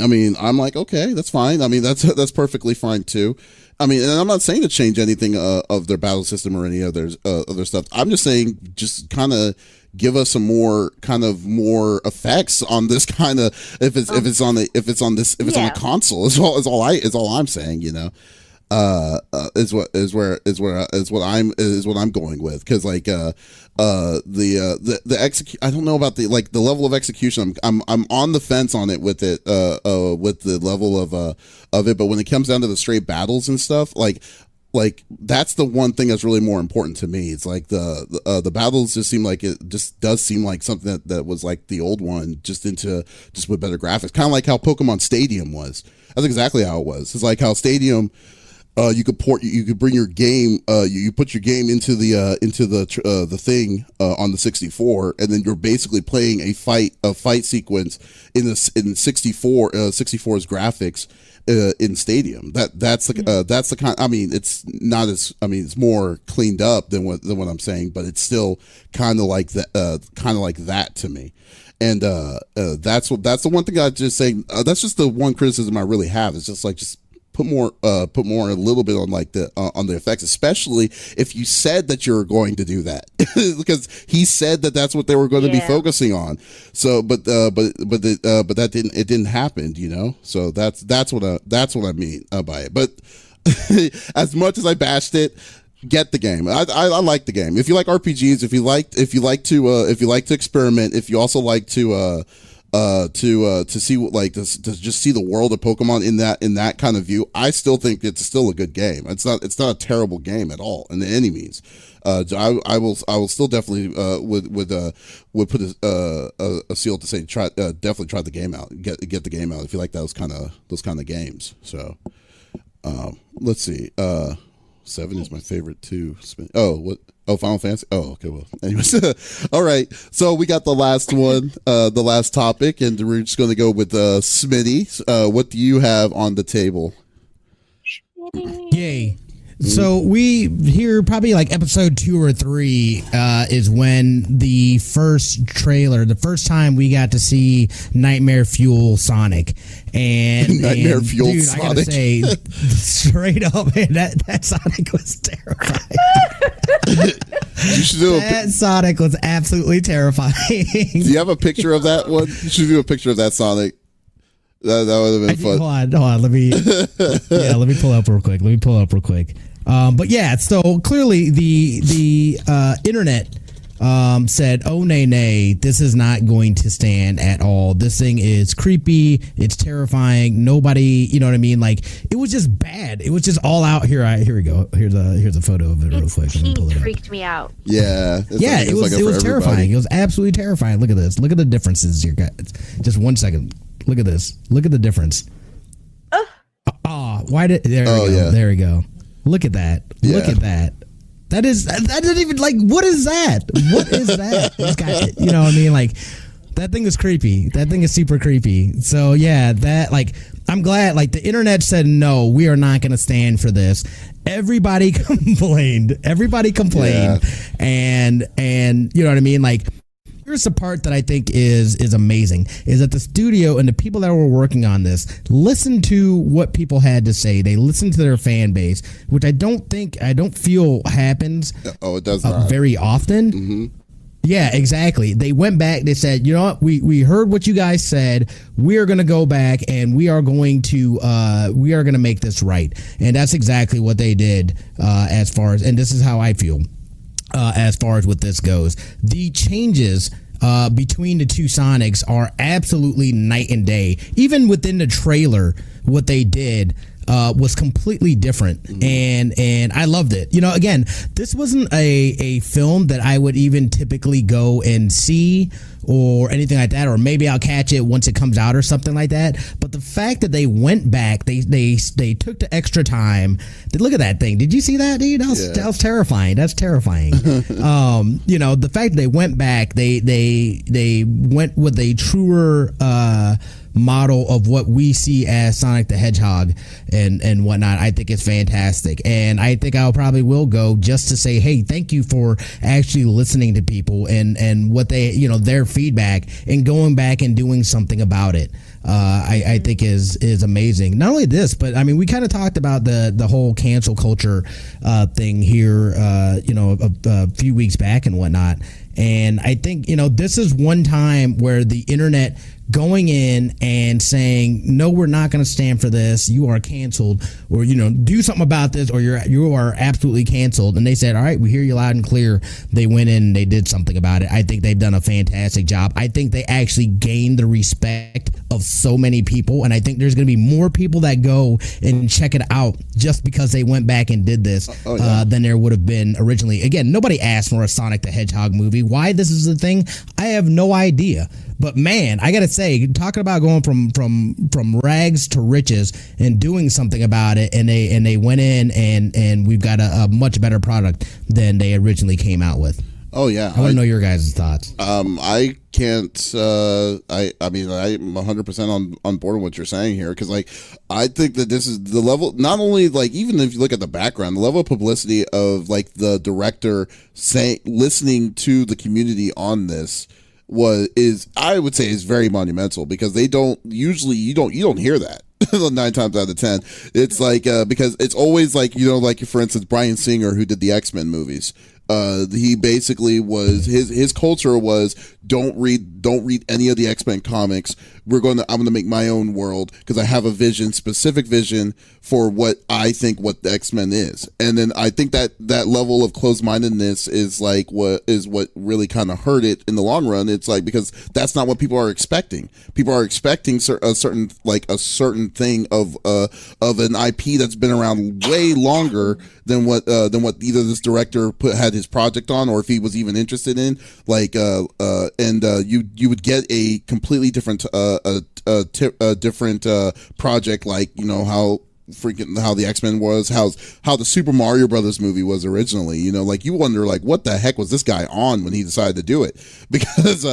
mean, I'm like, okay, that's fine. I mean, that's perfectly fine too. I mean, and I'm not saying to change anything of their battle system or any other stuff. I'm just saying, just kind of give us some more effects on this kind of if it's on a console is all I'm saying, you know. Is what I'm going with, because the execute, I don't know about the level of execution. I'm on the fence on it with the level of it, but when it comes down to the straight battles and stuff, like that's the one thing that's really more important to me. It's like the battles just seem like it just does seem like something that was like the old one, just with better graphics, kind of like how Pokemon Stadium was. That's exactly how it was. It's like how Stadium, you could bring your game, you put your game into the thing on the 64, and then you're basically playing a fight sequence in 64's graphics in Stadium. That's the kind. I mean, it's not as, I mean, it's more cleaned up than what I'm saying, but it's still kind of like that to me. And that's the one thing I just say. That's just the one criticism I really have. It's just put more a little bit on on the effects, especially if you said that you're going to do that, because he said that that's what they were going to be focusing on. So, but that didn't happen, you know. So that's what I mean by it. But as much as I bashed it, get the game. I like the game. If you like RPGs, if you like to experiment, if you also like to see what to just see the world of Pokemon in that kind of view, I still think it's still a good game. It's not a terrible game at all in any means. I will still definitely would put a seal to say definitely try the game out, get the game out if you like those kind of games. So let's see. 7 is my favorite too. Oh, what? Oh, Final Fantasy. Oh, okay. Well, anyways, all right. So we got the last one, the last topic, and we're just going to go with Smitty. What do you have on the table? Yay. So we here probably like episode 2 or 3 is when the first time we got to see Nightmare Fuel Sonic, and Nightmare Fuel dude, Sonic. I gotta say, straight up, man, that Sonic was terrifying. That Sonic was absolutely terrifying. Do you have a picture of that one? You should do a picture of that Sonic. That would have been fun. Hold on. Let me pull up real quick. But yeah, so clearly the internet said, oh, nay, this is not going to stand at all. This thing is creepy. It's terrifying. Nobody, you know what I mean? Like, it was just bad. It was just all out. Here we go. Here's a photo of it real quick. Let me pull it up. Freaked me out. Yeah. It was terrifying. It was absolutely terrifying. Look at this. Look at the differences here, guys. Just 1 second. Look at this. Look at the difference. Why did there we go? Yeah. There we go. Look at that. Yeah. Look at that. That doesn't even like. What is that? What is that? This guy, you know what I mean? Like that thing is creepy. That thing is super creepy. So yeah, that like I'm glad like the internet said no, we are not going to stand for this. Everybody complained. Yeah. And you know what I mean? Like here's the part that I think is amazing is that the studio and the people that were working on this listened to what people had to say. They listened to their fan base, which I don't feel happens. Oh, it does not very often. Mm-hmm. Yeah, exactly. They went back. They said, you know what? We heard what you guys said. We are going to go back and we are going to make this right. And that's exactly what they did. As far as, and this is how I feel. As far as what this goes, the changes between the two Sonics are absolutely night and day. Even within the trailer, what they did was completely different, and I loved it. You know, again, this wasn't a film that I would even typically go and see or anything like that, or maybe I'll catch it once it comes out or something like that. But the fact that they went back, they took the extra time. Look at that thing. Did you see that, dude? That was terrifying. That's terrifying. You know, the fact that they went back, they went with a truer model of what we see as Sonic the Hedgehog and whatnot. I think it's fantastic, and I think I probably will go just to say, hey, thank you for actually listening to people and what they, you know, their feedback and going back and doing something about it. I think is amazing. Not only this, but I mean, we kind of talked about the whole cancel culture thing here, you know, a few weeks back and whatnot. And I think, you know, this is one time where the internet going in and saying, no, we're not going to stand for this. You are canceled, or, you know, do something about this, or you are absolutely canceled. And they said, all right, we hear you loud and clear. They went in and they did something about it. I think they've done a fantastic job. I think they actually gained the respect of so many people. And I think there's going to be more people that go and check it out just because they went back and did this than there would have been originally. Again, nobody asked for a Sonic the Hedgehog movie. Why this is the thing, I have no idea. But man, I gotta say, talking about going from rags to riches and doing something about it, and they went in and we've got a much better product than they originally came out with. Oh yeah, I want to know your guys' thoughts. I can't. I mean, I'm 100% on board with what you're saying here, because like I think that this is the level. Not only like, even if you look at the background, the level of publicity of like the director listening to the community on this I would say is very monumental, because they don't usually, you don't hear that. 9 times out of 10 it's like because it's always like, you know, like for instance Bryan Singer, who did the X-Men movies, he basically was his culture was don't read any of the X-Men comics. I'm going to make my own world, because I have a specific vision for what I think what the X-Men is. And then I think that level of closed-mindedness is like what really kind of hurt it in the long run. It's like, because that's not what people are expecting. People are expecting a certain thing of an IP that's been around way longer than what either this director had his project on, or if he was even interested in. Like you would get a completely different different project, like, you know, how the X-Men was, how the Super Mario Brothers movie was originally. You know, like you wonder like, what the heck was this guy on when he decided to do it? Because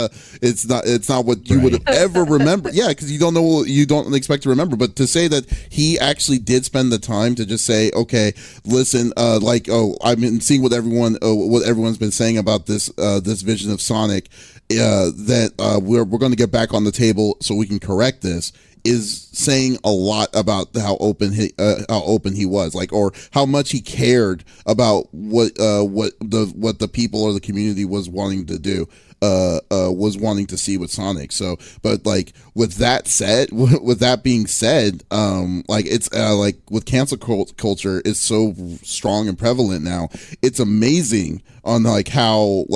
it's not what you would have ever remember. Yeah, because you don't expect to remember. But to say that he actually did spend the time to just say, okay, listen, like, oh, I've been seeing what everyone's been saying about this vision of Sonic, that we're going to get back on the table so we can correct this, is saying a lot about how open he was, like, or how much he cared about what the people or the community was wanting to do, was wanting to see with Sonic. So, but like with that being said, like it's like with cancel culture is so strong and prevalent now. It's amazing on like how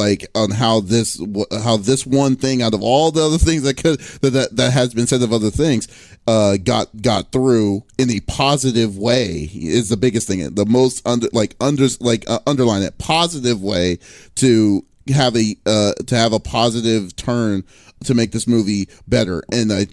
this one thing out of all the other things that has been said of other things got through in a positive way is the biggest thing. The most underline it, positive way to have a positive turn to make this movie better. And I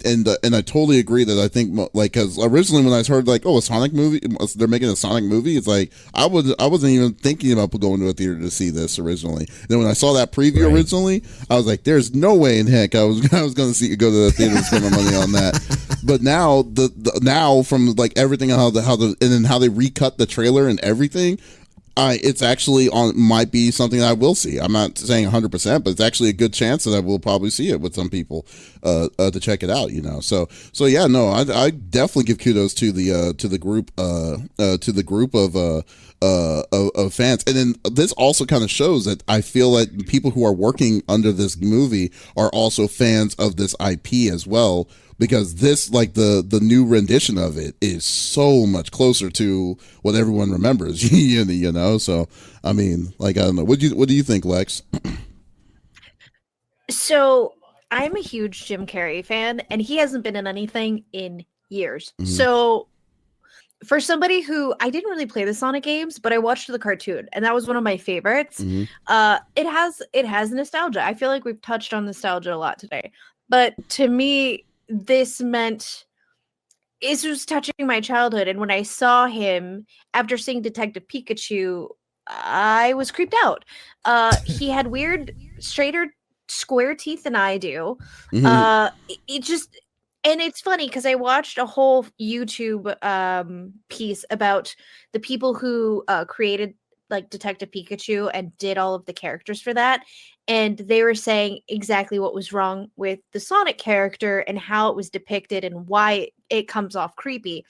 totally agree that I think, like, because originally when I heard like, oh, a Sonic movie, they're making a Sonic movie, it's like I wasn't even thinking about going to a theater to see this originally. Then when I saw that preview originally, I was like, there's no way in heck I was going to go to the theater and spend my money on that. But now now from like everything, and then how they recut the trailer and everything, it's actually might be something that I will see. I'm not saying 100%, but it's actually a good chance that I will probably see it with some people to check it out. So yeah, no, I definitely give kudos to the group of fans. And then this also kind of shows that I feel like people who are working under this movie are also fans of this IP as well. Because this, like the new rendition of it, is so much closer to what everyone remembers, So, I mean, like, I don't know. What do you think, Lex? So, I'm a huge Jim Carrey fan, and he hasn't been in anything in years. Mm-hmm. So, for somebody who I didn't really play the Sonic games, but I watched the cartoon, and that was one of my favorites. Mm-hmm. It has nostalgia. I feel like we've touched on nostalgia a lot today, but to me, this was touching my childhood. And when I saw him after seeing Detective Pikachu, I was creeped out. He had weird, straighter, square teeth than I do. Mm-hmm. And it's funny because I watched a whole YouTube piece about the people who created like Detective Pikachu and did all of the characters for that. And they were saying exactly what was wrong with the Sonic character and how it was depicted and why it comes off creepy.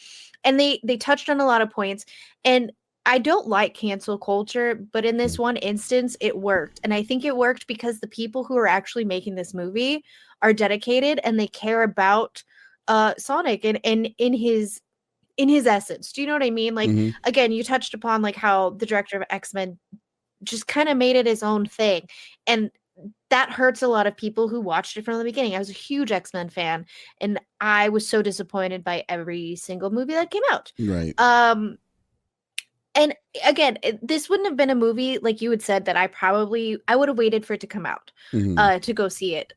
And they touched on a lot of points. And I don't like cancel culture, but in this one instance, it worked. And I think it worked because the people who are actually making this movie are dedicated and they care about Sonic and in his essence. Do you know what I mean? Like, mm-hmm. Again, you touched upon like how the director of X-Men just kind of made it his own thing. And that hurts a lot of people who watched it from the beginning. I was a huge X-Men fan, and I was so disappointed by every single movie that came out. Right. And again, this wouldn't have been a movie, like you had said, that I would have waited for it to come out to go see it.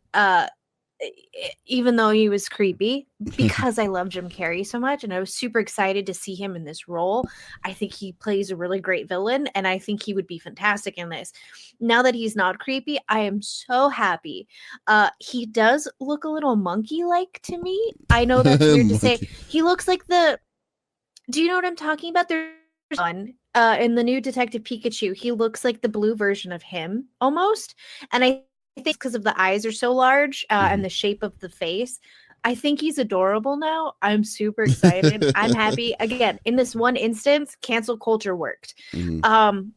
Even though he was creepy, because I love Jim Carrey so much, and I was super excited to see him in this role. I think he plays a really great villain, and I think he would be fantastic in this. Now that he's not creepy, I am so happy. He does look a little monkey-like to me. I know that's weird to say. He looks like do you know what I'm talking about? There's one in the new Detective Pikachu. He looks like the blue version of him, almost. And I think because of the eyes are so large and the shape of the face, I think he's adorable now. I'm super excited. I'm happy. Again, in this one instance, cancel culture worked. Mm-hmm.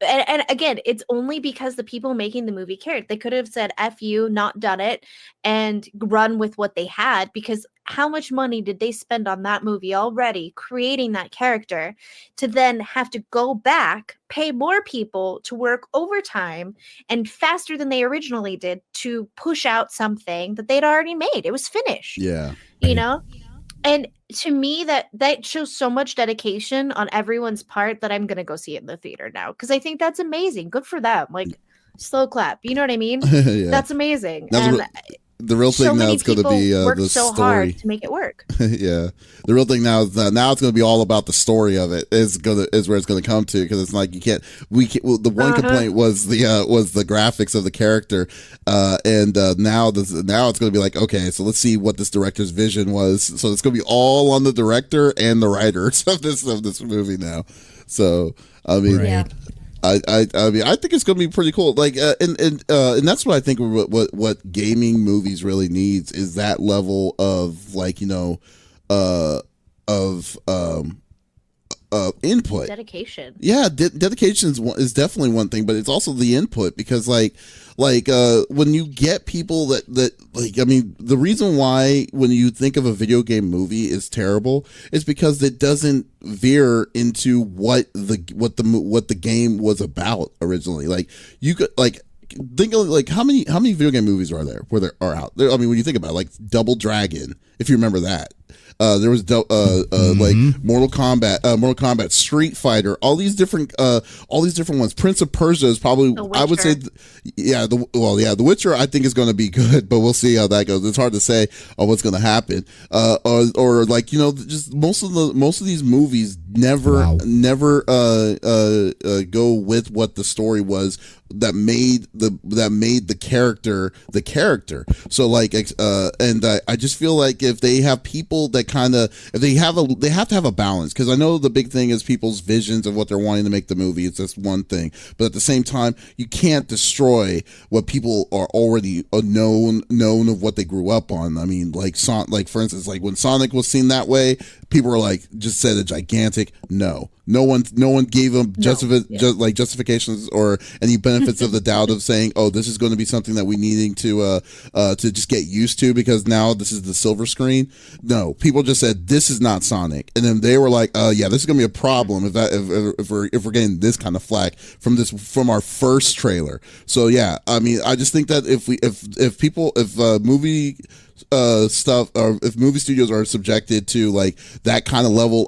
And again, it's only because the people making the movie cared. They could have said, F you, not done it, and run with what they had, because how much money did they spend on that movie already, creating that character, to then have to go back, pay more people to work overtime and faster than they originally did to push out something that they'd already made. It was finished. Yeah. You know? And to me, that shows so much dedication on everyone's part that I'm going to go see it in the theater now, because I think that's amazing. Good for them. Like, slow clap. You know what I mean? Yeah. That's amazing. The real thing now is going to be the so story. Hard to make it work. Yeah, the real thing now is now it's going to be all about the story of it. Is where it's going to come to, because it's like the one complaint was the graphics of the character, and now it's going to be like, okay, so let's see what this director's vision was. So it's going to be all on the director and the writers of this movie now. So I mean. Right. I mean, I think it's going to be pretty cool. Like, and that's what I think what gaming movies really needs is that level of, like, input, dedication. Yeah, dedication is definitely one thing, but it's also the input, because when you get people that like, I mean, the reason why when you think of a video game movie is terrible is because it doesn't veer into what the game was about originally. Like, you could think of like how many video game movies are there out there? I mean, when you think about it, like Double Dragon, if you remember that. There was like Mortal Kombat, Street Fighter, all these different ones. Prince of Persia is probably, I would say, The Witcher I think is going to be good, but we'll see how that goes. It's hard to say what's going to happen. Or like, just most of these movies never go with what the story was that made the character the character. So like, and I just feel like if they have people that they have to have a balance, because I know the big thing is people's visions of what they're wanting to make the movie. It's just one thing, but at the same time, you can't destroy what people are already known of what they grew up on. I mean, like for instance, like when Sonic was seen that way, people were like, just said a gigantic no. No one gave them justifications or any benefits of the doubt of saying, oh, this is going to be something that we needing to just get used to because now this is the silver screen. No, people just said this is not Sonic, and then they were like, yeah, this is going to be a problem if we're getting this kind of flack from our first trailer. So yeah, I mean, I just think that if movie stuff, or if movie studios are subjected to like that kind of level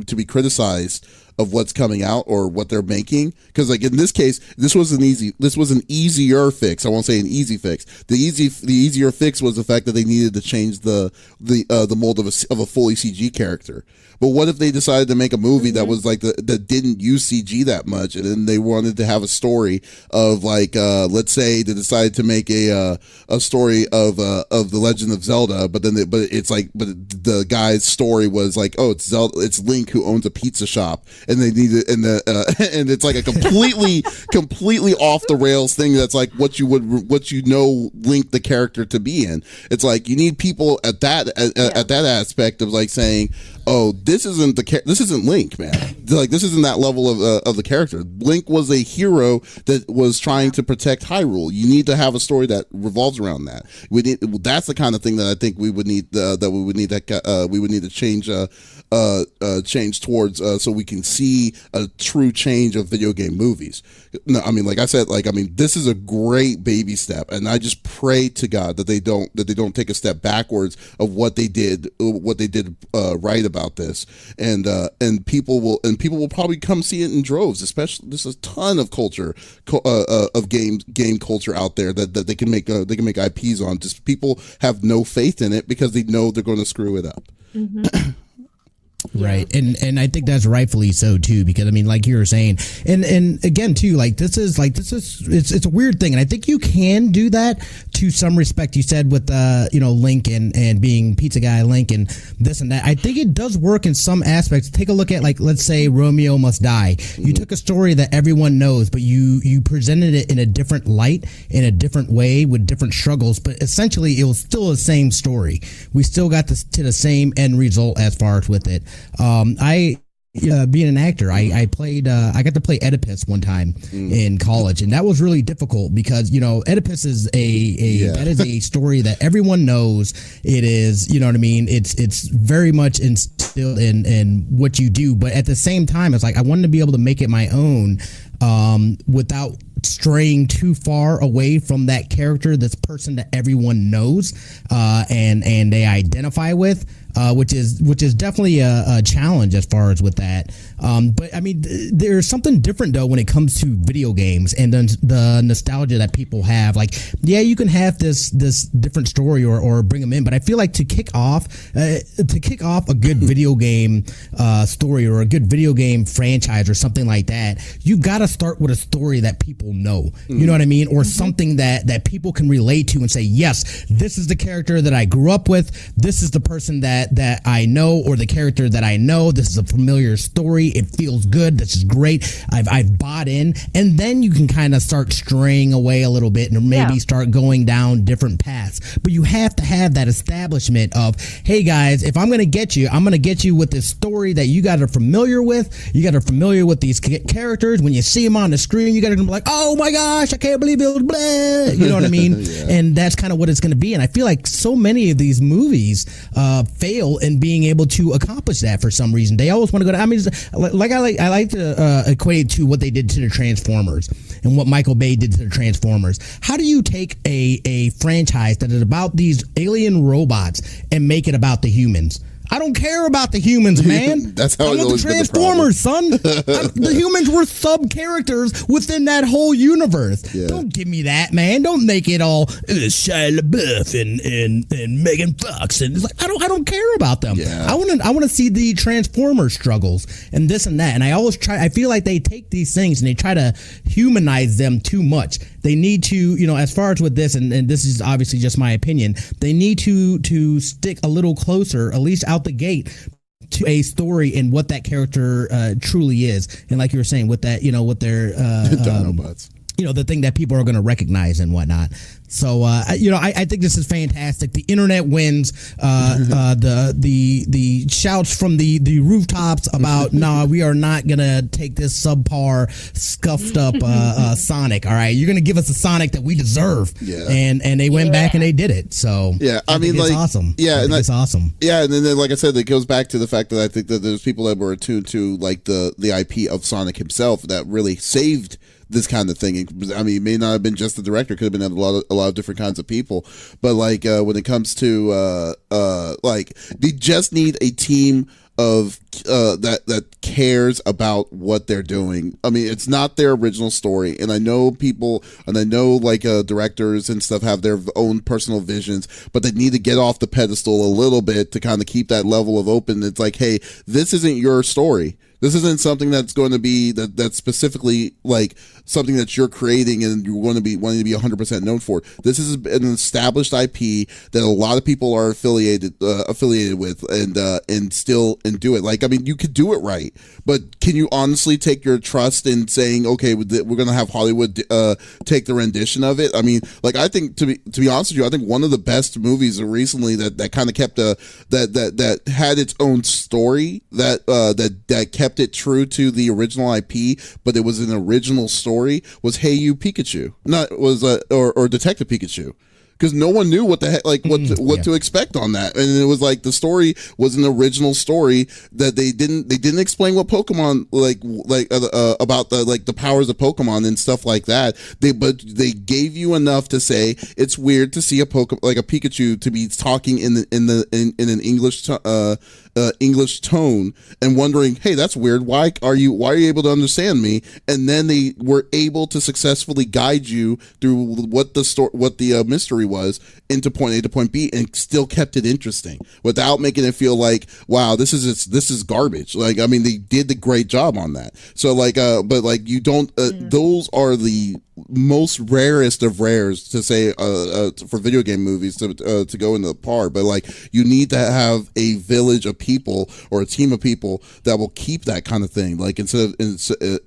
to be criticized of what's coming out or what they're making, because like in this case, this was an easier fix. I won't say an easy fix. The easier fix was the fact that they needed to change the mold of a fully CG character. But what if they decided to make a movie that was like that didn't use CG that much, and then they wanted to have a story of like let's say they decided to make a story of the Legend of Zelda, but the guy's story was like, oh, it's Zelda, it's Link who owns a pizza shop, and they needed and it's like a completely off the rails thing that's like what you Link the character to be in. It's like you need people at that aspect of like saying, oh, this isn't Link, man. Like this isn't that level of the character. Link was a hero that was trying to protect Hyrule. You need to have a story that revolves around that. That's the kind of thing that I think we would need to change towards, so we can see a true change of video game movies. No, I mean, like I said, this is a great baby step, and I just pray to God that they don't take a step backwards of what they did right about this, and people will probably come see it in droves. Especially, there's a ton of culture of game culture out there that they can make IPs on. Just people have no faith in it because they know they're going to screw it up. Mm-hmm. Right. And I think that's rightfully so too, because I mean, like you were saying, and again too, like this is it's a weird thing, and I think you can do that to some respect. You said with Link and being pizza guy Link and this and that. I think it does work in some aspects. Take a look at, like, let's say Romeo Must Die. You took a story that everyone knows, but you presented it in a different light, in a different way, with different struggles, but essentially it was still the same story. We still got to the same end result as far as with it. Being an actor, I got to play Oedipus one time in college, and that was really difficult because Oedipus is that is a story that everyone knows. It is, you know what I mean. It's very much instilled in what you do, but at the same time, it's like I wanted to be able to make it my own without straying too far away from that character, this person that everyone knows and they identify with. Which is definitely a challenge as far as with that. But I mean, there's something different though when it comes to video games and the nostalgia that people have. Like, yeah, you can have this different story or bring them in, but I feel like to kick off a good video game story or a good video game franchise or something like that, you've got to start with a story that people know. You know what I mean? Or something that people can relate to and say, yes, this is the character that I grew up with. This is the person that I know, or the character that I know. This is a familiar story. It feels good. This is great. I've bought in, and then you can kind of start straying away a little bit and maybe start going down different paths. But you have to have that establishment of, hey guys, if I'm going to get you, I'm going to get you with this story that you guys are familiar with. You guys are familiar with these characters. When you see them on the screen, you got to be like, oh oh my gosh, I can't believe it was blah. You know what I mean? Yeah. And that's kind of what it's going to be. And I feel like so many of these movies fail in being able to accomplish that for some reason. They always want to go to, I mean, I like to equate to what they did to the Transformers and what Michael Bay did to the Transformers. How do you take a franchise that is about these alien robots and make it about the humans? I don't care about the humans, man. That's how I want the Transformers, son. The humans were sub characters within that whole universe. Yeah. Don't give me that, man. Don't make it all Shia LaBeouf and Megan Fox, and it's like I don't care about them. Yeah. I want to see the Transformer struggles and this and that. And I feel like they take these things and they try to humanize them too much. They need to, as far as with this, and this is obviously just my opinion, they need to stick a little closer, at least out the gate, to a story and what that character truly is. And like you were saying, with that, with their Dinobots. The thing that people are going to recognize and whatnot. So, I think this is fantastic. The internet wins. The shouts from the rooftops about, no, we are not going to take this subpar, scuffed up Sonic. All right, you're going to give us a Sonic that we deserve. Yeah. And they went back and they did it. So yeah, I mean, it's awesome. Yeah, it's awesome. Yeah, and then like I said, it goes back to the fact that I think that there's people that were attuned to like the IP of Sonic himself that really saved this kind of thing. I mean, it may not have been just the director; it could have been a lot of different kinds of people. But like when it comes to like, they just need a team of that cares about what they're doing. I mean, it's not their original story, and I know people, and I know like directors and stuff have their own personal visions, but they need to get off the pedestal a little bit to kind of keep that level of open. It's like, hey, this isn't your story. This isn't something that's going to be that's specifically like something that you're creating and you're going to be wanting to be 100% known for. This is an established IP that a lot of people are affiliated with and still do it. Like, I mean, you could do it right, but can you honestly take your trust in saying, okay, we're going to have Hollywood take the rendition of it? I mean, like, I think to be honest with you, I think one of the best movies recently that kind of kept that had its own story that kept it true to the original IP, but it was an original story, was Hey You Pikachu, or Detective Pikachu. Because no one knew what the heck, like what to expect on that, and it was like the story was an original story that they didn't explain what Pokemon about the powers of Pokemon and stuff like that. But they gave you enough to say it's weird to see a Pikachu to be talking in an English tone and wondering, hey, that's weird. Why are you able to understand me? And then they were able to successfully guide you through what the mystery was into point A to point B, and still kept it interesting without making it feel like, wow, this is garbage. Like, I mean, they did the great job on that. So like, but like you don't. Those are the most rarest of rares to say for video game movies to go into the par. But like, you need to have a village of people or a team of people that will keep that kind of thing. Like, instead of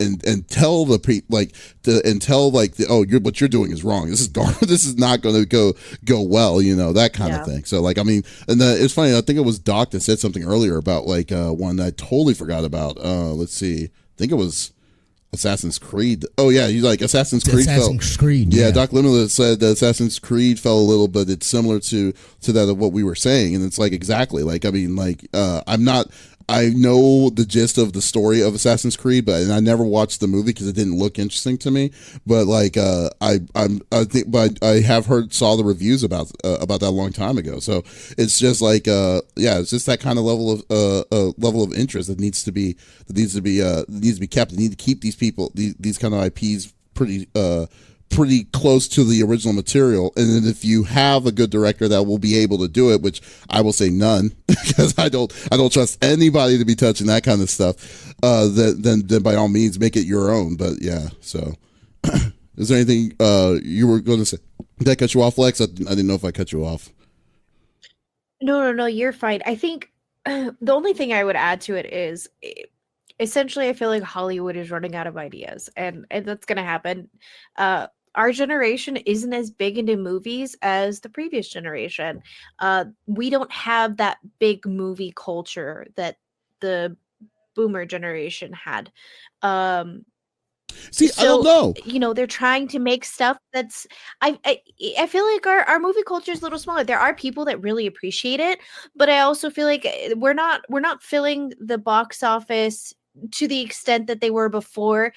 and tell the people what you're doing is wrong. This is garbage. This is not going to go well. That kind of thing. So like, I mean, and it's funny. I think it was Doc that said something earlier about like one that I totally forgot about. Let's see. I think it was Assassin's Creed. Oh yeah, he's like Assassin's Creed. Yeah, Doc Limitless said that Assassin's Creed fell a little, but it's similar to that of what we were saying, and it's like exactly like, I mean, like I know the gist of the story of Assassin's Creed, and I never watched the movie because it didn't look interesting to me. But like, I saw the reviews about that a long time ago. So it's just like, it's just that kind of level of interest that needs to be kept. They need to keep these people, these kind of IPs pretty close to the original material, and then if you have a good director that will be able to do it, which I will say none, because I don't trust anybody to be touching that kind of stuff, then by all means make it your own. But yeah, so is there anything you were going to say? Did I cut you off, Lex? I didn't know if I cut you off. No, you're fine. I think the only thing I would add to it is, essentially, I feel like Hollywood is running out of ideas, and that's going to happen. Our generation isn't as big into movies as the previous generation. We don't have that big movie culture that the boomer generation had. See, I don't know. They're trying to make stuff that's I feel like our movie culture is a little smaller. There are people that really appreciate it, but I also feel like we're not filling the box office to the extent that they were before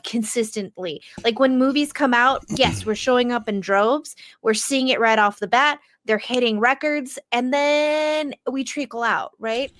consistently. Like when movies come out, yes, we're showing up in droves. We're seeing it right off the bat. They're hitting records, and then we trickle out, right?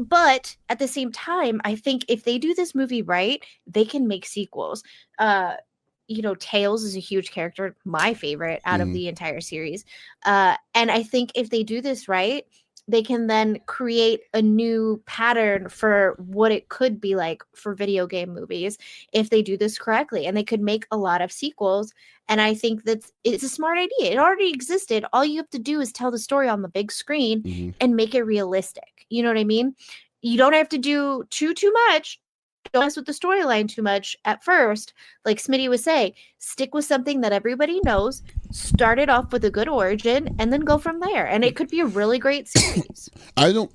But at the same time, I think if they do this movie right, they can make sequels. Tails is a huge character, my favorite out of the entire series. And I think if they do this right, they can then create a new pattern for what it could be like for video game movies if they do this correctly. And they could make a lot of sequels. And I think it's a smart idea. It already existed. All you have to do is tell the story on the big screen and make it realistic. You know what I mean? You don't have to do too much. Don't mess with the storyline too much at first. Like Smitty was saying, stick with something that everybody knows, start it off with a good origin, and then go from there. And it could be a really great series. I don't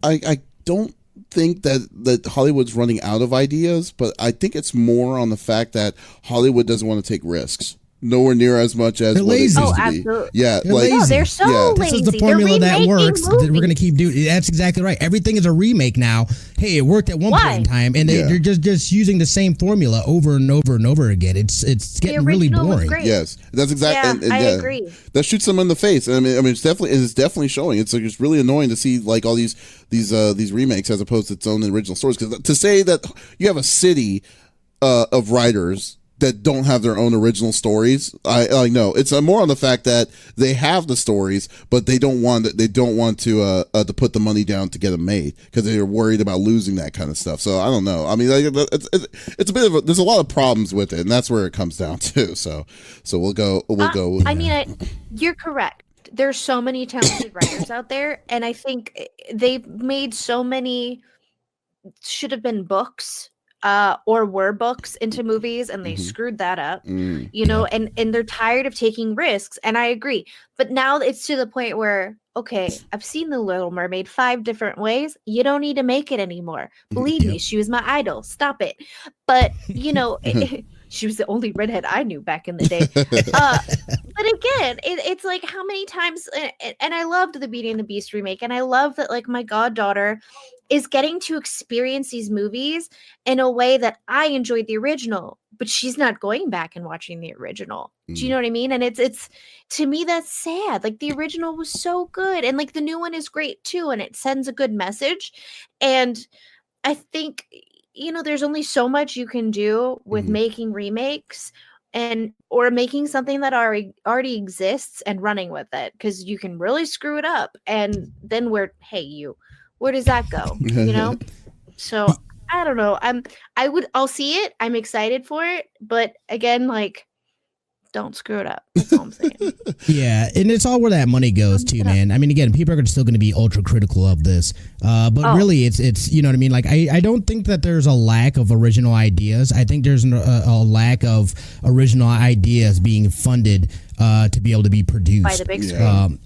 think that Hollywood's running out of ideas, but I think it's more on the fact that Hollywood doesn't want to take risks. Nowhere near as much as what lazy. It used to be. Absolutely. Yeah, they're lazy. No, they're so lazy. This is the formula that works. We're going to keep doing. That's exactly right. Everything is a remake now. Hey, it worked at one point in time, and they're just using the same formula over and over and over again. It's getting really boring. Yes, that's exactly. Yeah, I agree. That shoots them in the face. I mean, it's definitely showing. It's really annoying to see like all these remakes as opposed to its own original stories. Because to say that you have a city of writers that don't have their own original stories, I know it's more on the fact that they have the stories, but they don't want to put the money down to get them made because they're worried about losing that kind of stuff. So I don't know. I mean, it's a bit of there's a lot of problems with it, and that's where it comes down to. So we'll go. You're correct. There's so many talented writers out there, and I think they've made so many should have been books. Or were books into movies, and they screwed that up, and they're tired of taking risks. And I agree. But now it's to the point where, okay, I've seen The Little Mermaid 5 different ways. You don't need to make it anymore. Believe me, she was my idol. Stop it. But, she was the only redhead I knew back in the day. But again, it's like how many times, and I loved the Beauty and the Beast remake, and I love that like my goddaughter is getting to experience these movies in a way that I enjoyed the original, but she's not going back and watching the original. Do you know what I mean? And it's to me, that's sad. Like the original was so good, and like the new one is great too, and it sends a good message. And I think, there's only so much you can do with making remakes or making something that already exists and running with it, because you can really screw it up. And then where does that go? So I don't know. I'll see it. I'm excited for it. But again, like, don't screw it up. That's all I'm saying. Yeah, and it's all where that money goes too, man. I mean, again, people are still going to be ultra critical of this, but really, it's you know what I mean. Like, I don't think that there's a lack of original ideas. I think there's a lack of original ideas being funded to be able to be produced by the big screen.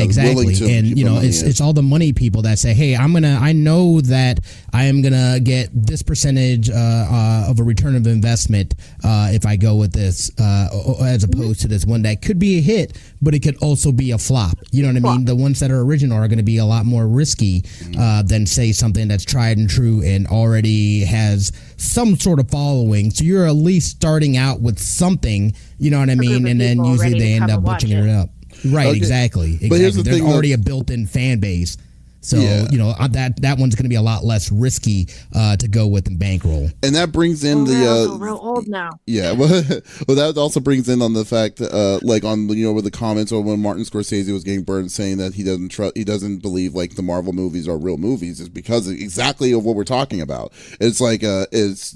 Exactly. And it's all the money people that say, hey, I know that I am gonna get this percentage of a return of investment if I go with this, as opposed to this one that could be a hit, but it could also be a flop. You know what I mean? The ones that are original are going to be a lot more risky than say something that's tried and true and already has some sort of following. So you're at least starting out with something. You know what I mean? And then usually they end up butching it up. Right, okay. Exactly. But here's the thing, there's already a built-in fan base. So, that one's going to be a lot less risky to go with and bankroll. And that brings in I'm real old now. Yeah, well, that also brings in on the fact, like on with the comments or when Martin Scorsese was getting burned saying that he doesn't believe like the Marvel movies are real movies is because of exactly of what we're talking about. It's like it's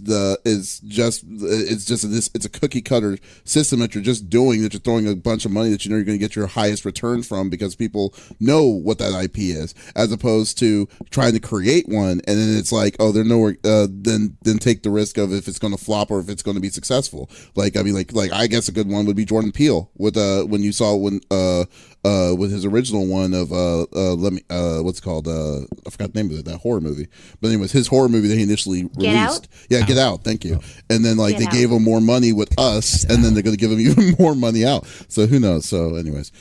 a cookie cutter system that you're just doing, that you're throwing a bunch of money that you're going to get your highest return from because people know what that IP is, as opposed to trying to create one and then it's like, oh, they're nowhere. Then take the risk of if it's going to flop or if it's going to be successful. Like I mean, like I guess a good one would be Jordan Peele with when you saw with his original one of what's it called, I forgot the name of it, that horror movie. But anyways, his horror movie that he initially released. Get Out. Thank you. And then like they gave him more money with us, and then they're going to give him even more money out. So who knows? So anyways,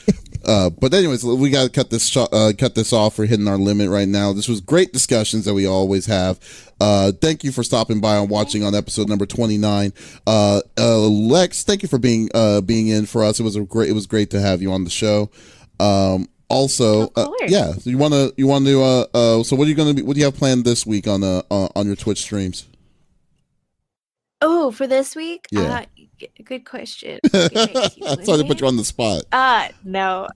but anyways, we got to cut this off. We're hitting our limit right now. This was great discussions that we always have. Thank you for stopping by and watching on episode number 29. Lex, thank you for being in for us. It was great to have you on the show. Also, yeah, so you want to so what do you have planned this week on your Twitch streams? Oh, for this week? Yeah. Good question. Sorry to put you on the spot. No.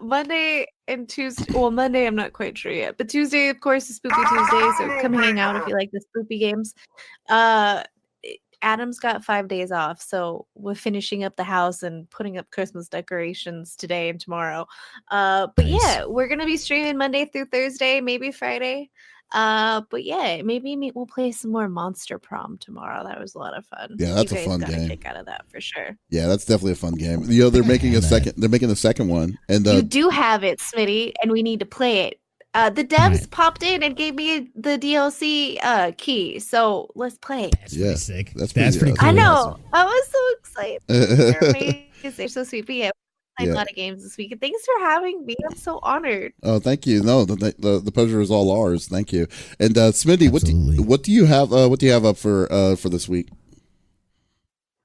Monday and Tuesday. Well, Monday I'm not quite sure yet, but Tuesday, of course, is Spoopy Tuesday. So come hang out if you like the spoopy games. Adam's got 5 days off, so we're finishing up the house and putting up Christmas decorations today and tomorrow. But nice. Yeah, we're gonna be streaming Monday through Thursday, maybe Friday. But yeah, maybe we'll play some more Monster Prom tomorrow. That was a lot of fun. Yeah, that's a fun game. Kick out of that for sure. Yeah, that's definitely a fun game. You know, they're making a second one, and you do have it, Smitty, and we need to play it. The devs popped in and gave me the DLC key, so let's play. That's pretty sick. That's pretty cool. I know. Awesome. I was so excited. They're amazing. They're so sweet. But yeah, played a lot of games this week. And thanks for having me. I'm so honored. Oh, thank you. No, the pleasure is all ours. Thank you. And Smitty, what do you have up for this week?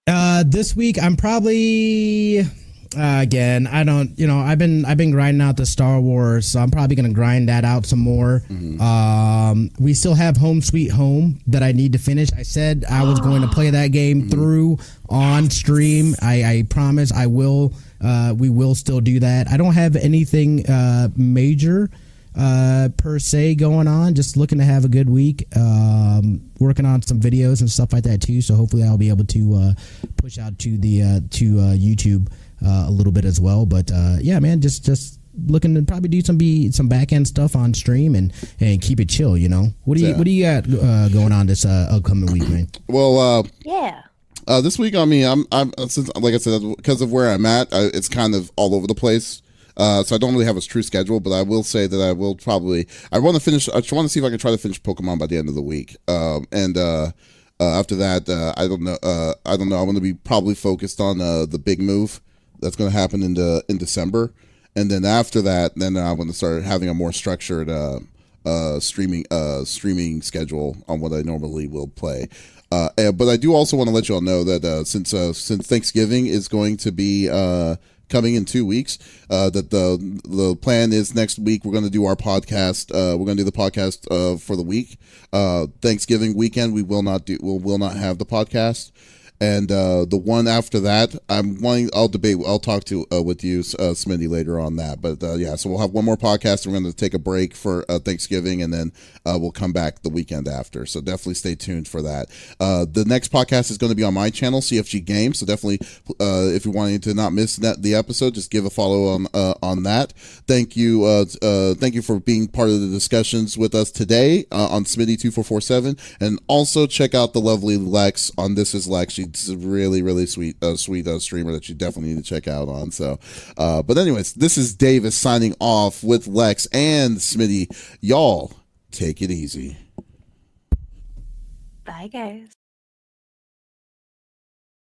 This week I'm probably again, I don't, I've been grinding out the Star Wars, so I'm probably gonna grind that out some more. Mm-hmm. We still have Home Sweet Home that I need to finish. I said I was going to play that game through on stream. I promise I will. We will still do that. I don't have anything major per se going on. Just looking to have a good week. Working on some videos and stuff like that too. So hopefully I'll be able to push out to the YouTube a little bit as well. But yeah, man, just looking to probably do some back end stuff on stream and keep it chill. What do you got going on this upcoming week, man? Well, yeah. This week, I mean, I'm since, like I said, because of where I'm at, it's kind of all over the place. So I don't really have a true schedule, but I will say that I want to see if I can try to finish Pokemon by the end of the week. And after that, I don't know. I'm going to be probably focused on the big move that's going to happen in December. And then after that, then I'm going to start having a more structured streaming schedule on what I normally will play. But I do also want to let you all know that since Thanksgiving is going to be coming in 2 weeks, that the plan is next week we're going to do our podcast. We're going to do the podcast for the week. Thanksgiving weekend we will not have the podcast. And the one after that, I'll talk to with you, Smitty, later on that. But yeah, so we'll have one more podcast. We're going to take a break for Thanksgiving, and then we'll come back the weekend after. So definitely stay tuned for that. The next podcast is going to be on my channel, CFG Games. So definitely, if you're wanting to not miss the episode, just give a follow on that. Thank you for being part of the discussions with us today on Smitty2447, and also check out the lovely Lex on This Is Lex. She's a really, really sweet streamer that you definitely need to check out on. So, but anyways, this is Davis signing off with Lex and Smitty. Y'all take it easy. Bye, guys.